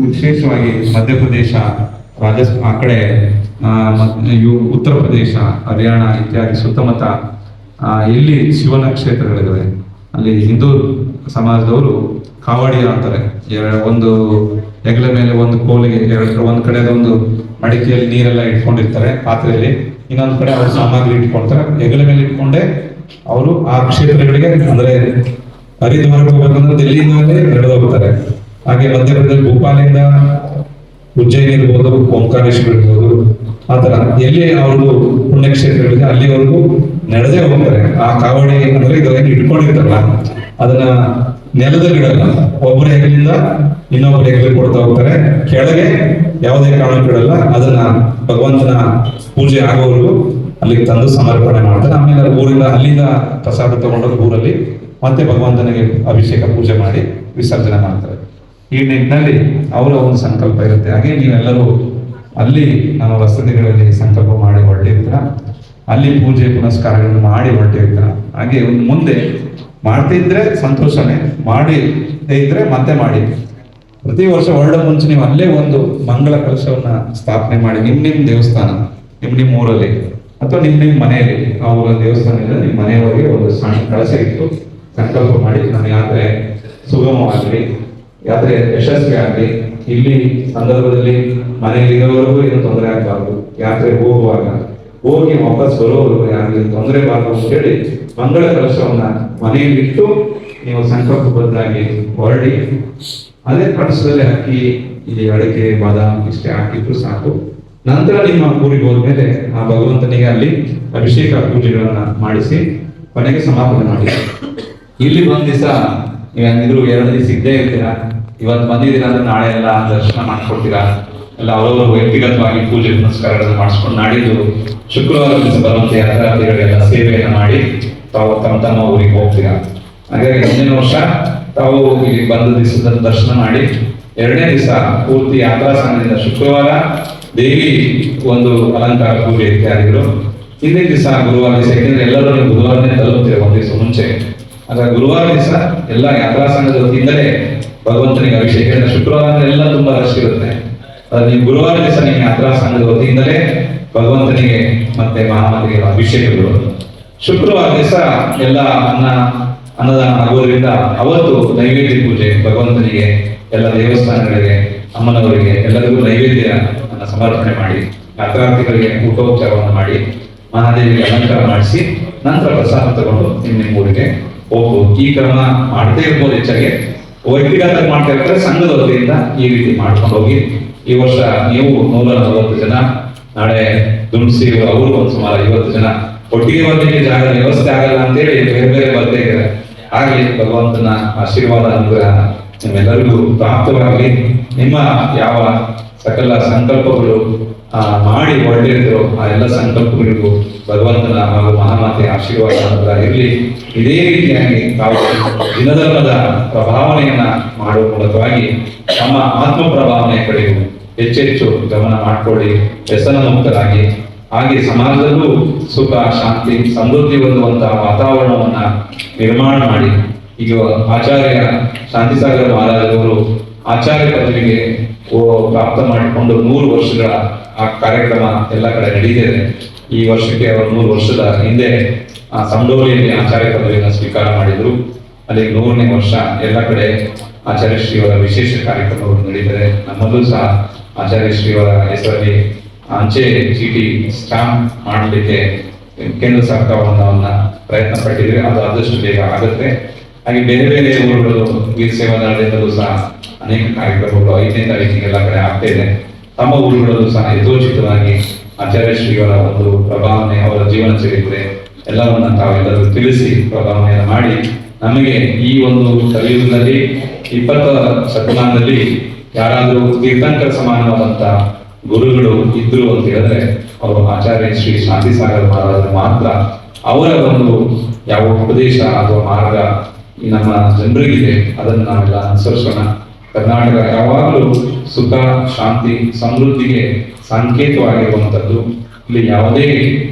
ವಿಶೇಷವಾಗಿ ಮಧ್ಯಪ್ರದೇಶ, ರಾಜಸ್ಥಾನ, ಆ ಕಡೆ ಉತ್ತರ ಪ್ರದೇಶ, ಹರಿಯಾಣ ಇತ್ಯಾದಿ ಸುತ್ತಮುತ್ತ ಎಲ್ಲಿ ಶಿವನ ಕ್ಷೇತ್ರಗಳಿವೆ ಅಲ್ಲಿ ಹಿಂದೂ ಸಮಾಜದವರು ಕಾವಡಿ ಅಂತಾರೆ. ಒಂದು ಹೆಗಲ ಮೇಲೆ ಒಂದು ಕೋಲಿಗೆ ಒಂದು ಕಡೆ ಒಂದು ಮಡಿಕೆಯಲ್ಲಿ ನೀರೆಲ್ಲ ಇಟ್ಕೊಂಡಿರ್ತಾರೆ ಪಾತ್ರೆಯಲ್ಲಿ, ಇನ್ನೊಂದು ಕಡೆ ಅವ್ರ ಸಾಮಗ್ರಿ ಇಟ್ಕೊಳ್ತಾರೆ. ಹೆಗಲ ಮೇಲೆ ಇಟ್ಕೊಂಡೆ ಅವರು ಆ ಕ್ಷೇತ್ರಗಳಿಗೆ, ಅಂದ್ರೆ ಹರಿದ್ವಾರಕ್ಕೆ ಹೋಗ್ಬೇಕಂದ್ರೆ ದಿಲ್ಲಿಯಿಂದಲೇ ನಡೆದು ಹೋಗ್ತಾರೆ. ಹಾಗೆ ಮಧ್ಯಪ್ರದೇಶ ಭೋಪಾಲಿಂದ ಉಜ್ಜಯಿನಿ ಇರ್ಬೋದು, ಓಂಕಾರೇಶ್ವರ ಇರ್ಬೋದು, ಆತರ ಎಲ್ಲಿ ಅವ್ರದ್ದು ಪುಣ್ಯಕ್ಷೇತ್ರಗಳಿಗೆ ಅಲ್ಲಿವರೆಗೂ ನಡೆದೇ ಹೋಗ್ತಾರೆ. ಆ ಕಾವಡಿ ಅಂದ್ರೆ ಇದು ಏನು ಇಟ್ಕೊಂಡಿರ್ತಾರಲ್ಲ ಅದನ್ನ ನೆಲದಲ್ಲಿ ಇಡಲ್ಲ, ಒಬ್ಬರ ಹೆಗಲಿಂದ ಇನ್ನೊಬ್ಬರ ಹೆಗಲಿಗೆ ಕೊಡ್ತಾ ಹೋಗ್ತಾರೆ. ಕೆಳಗೆ ಯಾವುದೇ ಕಾರಣಕ್ಕೂ ಇಡಲ್ಲ. ಅದನ್ನ ಭಗವಂತನ ಪೂಜೆ ಆಗೋವರೆಗೂ ಅಲ್ಲಿಗೆ ತಂದು ಸಮರ್ಪಣೆ ಮಾಡ್ತಾರೆ. ಆಮೇಲೆ ಊರಿಂದ ಅಲ್ಲಿಂದ ಪ್ರಸಾದ ತಗೊಂಡೋಗಿ ಊರಲ್ಲಿ ಮತ್ತೆ ಭಗವಂತನಿಗೆ ಅಭಿಷೇಕ ಪೂಜೆ ಮಾಡಿ ವಿಸರ್ಜನೆ ಮಾಡ್ತಾರೆ. ಈ ನಿಟ್ಟಿನಲ್ಲಿ ಅವರ ಒಂದು ಸಂಕಲ್ಪ ಇರುತ್ತೆ. ಹಾಗೆ ನೀವೆಲ್ಲರೂ ಅಲ್ಲಿ ನಮ್ಮ ವಸತಿಗಳಲ್ಲಿ ಸಂಕಲ್ಪ ಮಾಡಿ ಹೊರಟಿರ್ತೀರ, ಅಲ್ಲಿ ಪೂಜೆ ಪುನಸ್ಕಾರಗಳನ್ನು ಮಾಡಿ ಹೊರಟಿರ್ತೀರ. ಹಾಗೆ ಒಂದು ಮುಂದೆ ಮಾಡ್ತಿದ್ರೆ ಸಂತೋಷನೇ, ಮಾಡದೇ ಇದ್ರೆ ಮತ್ತೆ ಮಾಡಿ. ಪ್ರತಿ ವರ್ಷ ಹೊರಡೋ ಮುಂಚೆ ನೀವು ಅಲ್ಲೇ ಒಂದು ಮಂಗಳ ಕಲಶವನ್ನ ಸ್ಥಾಪನೆ ಮಾಡಿ, ನಿಮ್ ದೇವಸ್ಥಾನ, ನಿಮ್ ಊರಲ್ಲಿ ಅಥವಾ ನಿಮ್ ಮನೆಯಲ್ಲಿ, ಅವರ ದೇವಸ್ಥಾನದಿಂದ ನಿಮ್ಮ ಮನೆಯವರಿಗೆ ಒಂದು ಸಣ್ಣ ಕಳಶ ಇಟ್ಟು ಸಂಕಲ್ಪ ಮಾಡಿ, ನನ್ನ ಯಾತ್ರೆ ಸುಗಮವಾಗಲಿ, ಯಾತ್ರೆ ಯಶಸ್ವಿ ಆಗಲಿ, ಇಲ್ಲಿ ಸಂದರ್ಭದಲ್ಲಿ ಮನೆಯಲ್ಲಿ ಇರೋವರೆಗೂ ಏನು ತೊಂದರೆ ಆಗಬಾರ್ದು, ಯಾತ್ರೆ ಹೋಗುವಾಗ ಹೋಗಿ ವಾಪಸ್ ಬರೋವರೆಗೂ ಯಾರಿಗೂ ತೊಂದರೆ ಬಾರದು ಅಂತ ಹೇಳಿ ಮಂಗಳ ಕಲಶವನ್ನ ಮನೆಯಲ್ಲಿ ಇಟ್ಟು ನೀವು ಸಂಕಲ್ಪಬದ್ಧಾಗಿ ಹೊರಡಿ. ಅದೇ ಕಳಶದಲ್ಲಿ ಅಕ್ಕಿ, ಈ ಅಡಿಕೆ, ಬಾದಾಮ್ ಇಷ್ಟೇ ಹಾಕಿದ್ರು ಸಾಕು. ನಂತರ ನಿಮ್ಮ ಊರಿಗೆ ಹೋದ್ಮೇಲೆ ಆ ಭಗವಂತನಿಗೆ ಅಲ್ಲಿ ಅಭಿಷೇಕ ಪೂಜೆಗಳನ್ನ ಮಾಡಿಸಿ ಕೊನೆಗೆ ಸಮಾಪನೆ ಮಾಡಿ. ಇಲ್ಲಿ ಒಂದ್ ದಿವಸ ನೀವೇನಿದ್ರು 2 ದಿವಸ ಇದ್ದೇ ಇರ್ತೀರಾ. ಇವತ್ತು ಬಂದಿದ್ದೀರಾ ಅಂದ್ರೆ ನಾಳೆ ಎಲ್ಲ ದರ್ಶನ ಮಾಡ್ಕೊಡ್ತೀರಾ, ಎಲ್ಲ ಅವರವರು ವ್ಯಕ್ತಿಗತವಾಗಿ ಪೂಜೆ ಪುನಸ್ಕಾರಗಳನ್ನು ಮಾಡಿಸ್ಕೊಂಡು ನಾಡಿದ್ದು ಶುಕ್ರವಾರ ದಿವಸ ಬರುವಂತ ಯಾತ್ರಾರ್ಥಿಗಳಿಗೆಲ್ಲ ಸೇವೆಯನ್ನು ಮಾಡಿ ತಾವು ತಮ್ಮ ಊರಿಗೆ ಹೋಗ್ತೀರಾ. ಹಾಗಾಗಿ ಮುಂದಿನ ವರ್ಷ ತಾವು ಇಲ್ಲಿ ಬಂದ ದಿವಸದ ದರ್ಶನ ಮಾಡಿ 2ನೇ ದಿವಸ ಪೂರ್ತಿ ಯಾತ್ರಾ ಸಂಘದಿಂದ ಶುಕ್ರವಾರ ದೇವಿ ಒಂದು ಅಲಂಕಾರ ಪೂಜೆ ಇತ್ಯಾದಿಗಳು, ಹಿಂದಿನ ದಿವಸ ಗುರುವಾರ ದಿವಸ, ಯಾಕೆಂದ್ರೆ ಎಲ್ಲರೂ ನೀವು ಗುರುವಾರನೇ ತಲುಪ್ತೀರ 1 ದಿವಸ ಮುಂಚೆ. ಹಾಗಾಗಿ ಗುರುವಾರ ದಿವಸ ಎಲ್ಲ ಯಾತ್ರಾ ಸಂಘದ ವತಿಯಿಂದಲೇ ಭಗವಂತನಿಗೆ ಅಭಿಷೇಕ. ಶುಕ್ರವಾರ ಎಲ್ಲ ತುಂಬಾ ರಶ್ ಇರುತ್ತೆ. ನೀವು ಗುರುವಾರ ದಿವಸ ನಿಮ್ಮ ಯಾತ್ರಾ ಸಂಘದ ವತಿಯಿಂದಲೇ ಭಗವಂತನಿಗೆ ಮತ್ತೆ ಮಹಾಮಂತ್ರಿಗಳ ಅಭಿಷೇಕಗಳು. ಶುಕ್ರವಾರ ದಿವಸ ಎಲ್ಲ ಅನ್ನದಾನ ಆಗೋದ್ರಿಂದ ಅವತ್ತು ನೈವೇದ್ಯ ಪೂಜೆ ಭಗವಂತನಿಗೆ, ಎಲ್ಲ ದೇವಸ್ಥಾನಗಳಿಗೆ, ಅಮ್ಮನವರಿಗೆ ಎಲ್ಲರಿಗೂ ನೈವೇದ್ಯ ಸಮರ್ಪಣೆ ಮಾಡಿ, ಯಾತ್ರಾರ್ಥಿಗಳಿಗೆ ಊಟೋಪಚಾರವನ್ನು ಮಾಡಿ, ಮಹಾದೇವಿಗೆ ಅಲಂಕಾರ ಮಾಡಿಸಿ ನಂತರ ಪ್ರಸಾದ ತಗೊಂಡು ನಿಮ್ಮ ಊರಿಗೆ ಹೋಗ್ಬೋದು. ಈ ಕ್ರಮ ಮಾಡದೇ ಇರ್ಬೋದು. ಹೆಚ್ಚಾಗಿ ವ್ಯಕ್ತಿಗತ ಮಾಡ್ತಾ ಇರ್ತಾರೆ, ಸಂಘದ ವತಿಯಿಂದ ಈ ರೀತಿ ಮಾಡ್ಕೊಂಡು ಹೋಗಿ. ಈ ವರ್ಷ ನೀವು 140 ಜನ, ನಾಳೆ ದುಮ್ಸಿ ಅವರು ಒಂದು ಸುಮಾರು 50 ಜನ ಒಟ್ಟಿಗೆ ಬರ್ಲಿಕ್ಕೆ ಜಾಗದ ವ್ಯವಸ್ಥೆ ಆಗಲ್ಲ ಅಂತೇಳಿ ಬೇರೆ ಬೇರೆ ಬರ್ತಾ ಇದ್ದಾರೆ. ಹಾಗೆ ಭಗವಂತನ ಆಶೀರ್ವಾದ ಅನುಗ್ರಹ ನಿಮ್ಮೆಲ್ಲರಿಗೂ ಪ್ರಾಪ್ತವಾಗಲಿ. ನಿಮ್ಮ ಯಾವ ಸಕಲ ಸಂಕಲ್ಪಗಳು ಮಾಡಿ ಹೊರಟಿದ್ರು ಆ ಎಲ್ಲ ಸಂಕಲ್ಪಗಳಿಗೂ ಭಗವಂತನ ಹಾಗೂ ಮಹಾಮಾತೆಯ ಆಶೀರ್ವಾದ ಅನುಗ್ರಹ ಇರಲಿ. ಇದೇ ರೀತಿಯಾಗಿ ತಾವು ದಿನಧರ್ಮದ ಪ್ರಭಾವನೆಯನ್ನ ಮಾಡುವ ಮೂಲಕವಾಗಿ ನಮ್ಮ ಆತ್ಮ ಪ್ರಭಾವನೆ ಕಡೆಗೂ ಹೆಚ್ಚೆಚ್ಚು ಗಮನ ಮಾಡಿಕೊಳ್ಳಿ, ವ್ಯಸನ ಮುಕ್ತರಾಗಿ, ಹಾಗೆ ಸಮಾಜದಲ್ಲೂ ಸುಖ, ಶಾಂತಿ, ಸಮೃದ್ಧಿ ಹೊಂದುವಂತಹ ವಾತಾವರಣವನ್ನ ನಿರ್ಮಾಣ ಮಾಡಿ. ಈಗ ಆಚಾರ್ಯ ಶಾಂತಿಸಾಗರ ಮಹಾರಾಜರವರು ಆಚಾರ್ಯ ಪದವಿಗೆ ಪ್ರಾಪ್ತ ಮಾಡಿಕೊಂಡು 100 ವರ್ಷಗಳ ಆ ಕಾರ್ಯಕ್ರಮ ಎಲ್ಲ ಕಡೆ ನಡೀತಿದೆ. ಈ ವರ್ಷಕ್ಕೆ ಅವರು 100 ವರ್ಷದ ಹಿಂದೆ ಸಂಡೋಲಿಯಲ್ಲಿ ಆಚಾರ್ಯ ಪದವಿಯನ್ನು ಸ್ವೀಕಾರ ಮಾಡಿದ್ರು. ಅಲ್ಲಿ 100ನೇ ವರ್ಷ ಎಲ್ಲ ಕಡೆ ಆಚಾರ್ಯ ಶ್ರೀಯವರ ವಿಶೇಷ ಕಾರ್ಯಕ್ರಮಗಳು ನಡೀತದೆ. ನಮ್ಮಲ್ಲೂ ಸಹ ಆಚಾರ್ಯ ಶ್ರೀಯವರ ಹೆಸರಲ್ಲಿ ಅಂಚೆ ಚೀಟಿ ಸ್ಟಾಂಪ್ ಮಾಡಲಿಕ್ಕೆ ಕೇಂದ್ರ ಸರ್ಕಾರವನ್ನ ಪ್ರಯತ್ನ ಪಟ್ಟಿದ್ರೆ ಅದು ಆದಷ್ಟು ಬೇಗ ಆಗುತ್ತೆ. ಹಾಗೆ ಬೇರೆ ಬೇರೆ ಊರುಗಳು ವೀರ ಸೇವಾದಳದಿಂದಲೂ ಸಹ ಅನೇಕ ಕಾರ್ಯಕ್ರಮಗಳು 5ನೇ ತಾರೀಕಿಗೆ ಎಲ್ಲ ಕಡೆ ಆಗ್ತಾ ಇದೆ. ತಮ್ಮ ಊರುಗಳಲ್ಲೂ ಸಹ ಯಥೋಚಿತವಾಗಿ ಆಚಾರ್ಯ ಶ್ರೀಯವರ ಒಂದು ಪ್ರಭಾವನೆ, ಅವರ ಜೀವನ ಚರಿತ್ರೆ ಎಲ್ಲವನ್ನ ತಾವೆಲ್ಲರೂ ತಿಳಿಸಿ ಪ್ರಭಾವನೆಯನ್ನು ಮಾಡಿ ನಮಗೆ ಈ ಒಂದು ಕಲಿಯುಗದಲ್ಲಿ 20ರ ಶತಮಾನದಲ್ಲಿ ಯಾರಾದರೂ ತೀರ್ಥಂಕರ ಸಮಾನವಾದಂತ ಗುರುಗಳು ಇದ್ರು ಅಂತ ಹೇಳಿದ್ರೆ ಅವರು ಆಚಾರ್ಯ ಶ್ರೀ ಶಾಂತಿಸಾಗರ ಮಹಾರಾಜರು ಮಾತ್ರ. ಅವರ ಒಂದು ಯಾವ ಉಪದೇಶ ಅಥವಾ ಮಾರ್ಗ ಈ ನಮ್ಮ ಜನರಿಗಿದೆ, ಅದನ್ನು ನಾವೆಲ್ಲ ಅನುಸರಿಸೋಣ. ಕರ್ನಾಟಕ ಯಾವಾಗಲೂ ಸುಖ, ಶಾಂತಿ, ಸಮೃದ್ಧಿಗೆ ಸಂಕೇತವಾಗಿರುವಂಥದ್ದು. ಇಲ್ಲಿ ಯಾವುದೇ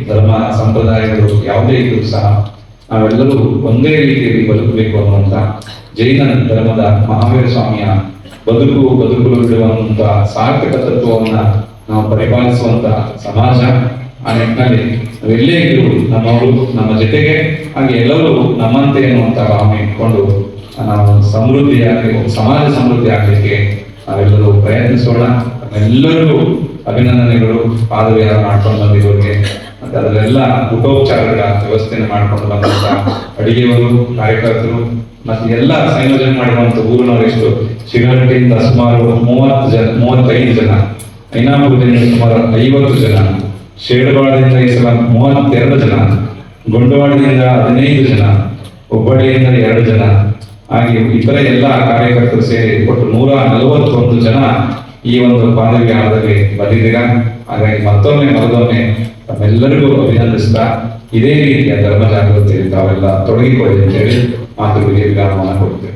ಧರ್ಮ ಸಂಪ್ರದಾಯಗಳು ಯಾವುದೇ ಇದ್ರೂ ಸಹ ನಾವೆಲ್ಲರೂ ಒಂದೇ ರೀತಿಯಲ್ಲಿ ಬದುಕಬೇಕು ಅನ್ನುವಂಥ ಜೈನ ಧರ್ಮದ ಮಹಾವೀರ ಸ್ವಾಮಿಯ ಬದುಕಲು ಬಿಡುವಂತ ಸಾರ್ಥಕ ತತ್ವವನ್ನ ನಾವು ಪರಿಪಾಲಿಸುವಂತ ಸಮಾಜ. ಆ ನಿಟ್ಟಿನಲ್ಲಿ ನಾವೆಲ್ಲೇ ಇದ್ರು ನಮ್ಮವರು ನಮ್ಮ ಜೊತೆಗೆ, ಹಾಗೆ ಎಲ್ಲರೂ ನಮ್ಮಂತೆ ಎನ್ನುವಂತ ಭಾವನೆ ಇಟ್ಕೊಂಡು ನಾವು ಸಮೃದ್ಧಿಯಾಗಿ ಸಮಾಜ ಸಮೃದ್ಧಿ ಆಗಲಿಕ್ಕೆ ನಾವೆಲ್ಲರೂ ಪ್ರಯತ್ನಿಸೋಣ. ಎಲ್ಲರಿಗೂ ಅಭಿನಂದನೆಗಳು. ಪಾದವಿಹಾರ ಮಾಡ್ಕೊಂಡು ಬಂದಿರೋರಿಗೆ ಮತ್ತೆ ಅದರೆಲ್ಲ ಊಟೋಪಚಾರಗಳ ವ್ಯವಸ್ಥೆಯನ್ನು ಮಾಡ್ಕೊಂಡು ಬಂದಂತ ಅಡಿಗೆಯವರು, ಕಾರ್ಯಕರ್ತರು ಮತ್ತೆ ಎಲ್ಲ ಸಂಯೋಜನೆ ಮಾಡಿರುವಂತ ಊರಿನವರು ಎಷ್ಟು ಶಿರಹಟ್ಟಿಯಿಂದ ಸುಮಾರು 35 ಜನ, ಐನಾಪುರದಿಂದ ಸುಮಾರು 50 ಜನ, ಶೇಡಬಾಳದಿಂದ ಈ ಸಲ 32 ಜನ, ಗೊಂಡವಾಡದಿಂದ 15 ಜನ, ಹುಬ್ಬಳ್ಳಿಯಿಂದ 2 ಜನ, ಹಾಗೆ ಇತರ ಎಲ್ಲ ಕಾರ್ಯಕರ್ತರು ಸೇರಿ ಒಟ್ಟು 141 ಜನ ಈ ಒಂದು ಪಾದವಿಹಾರದಲ್ಲಿ ಬಂದಿದ್ದೀರಾ. ಹಾಗಾಗಿ ಮತ್ತೊಮ್ಮೆ ತಮ್ಮೆಲ್ಲರಿಗೂ ಅಭಿನಂದಿಸ್ತಾ ಇದೇ ರೀತಿಯ ಧರ್ಮ ಜಾಗೃತಿಯಲ್ಲಿ ತಾವೆಲ್ಲ ತೊಡಗಿಕೊಳ್ಳಿ ಅಂತ ಹೇಳಿ ಮಾತುಗಳಿಗೆ ವಿರಾಮವನ್ನು ಕೊಡ್ತೇವೆ.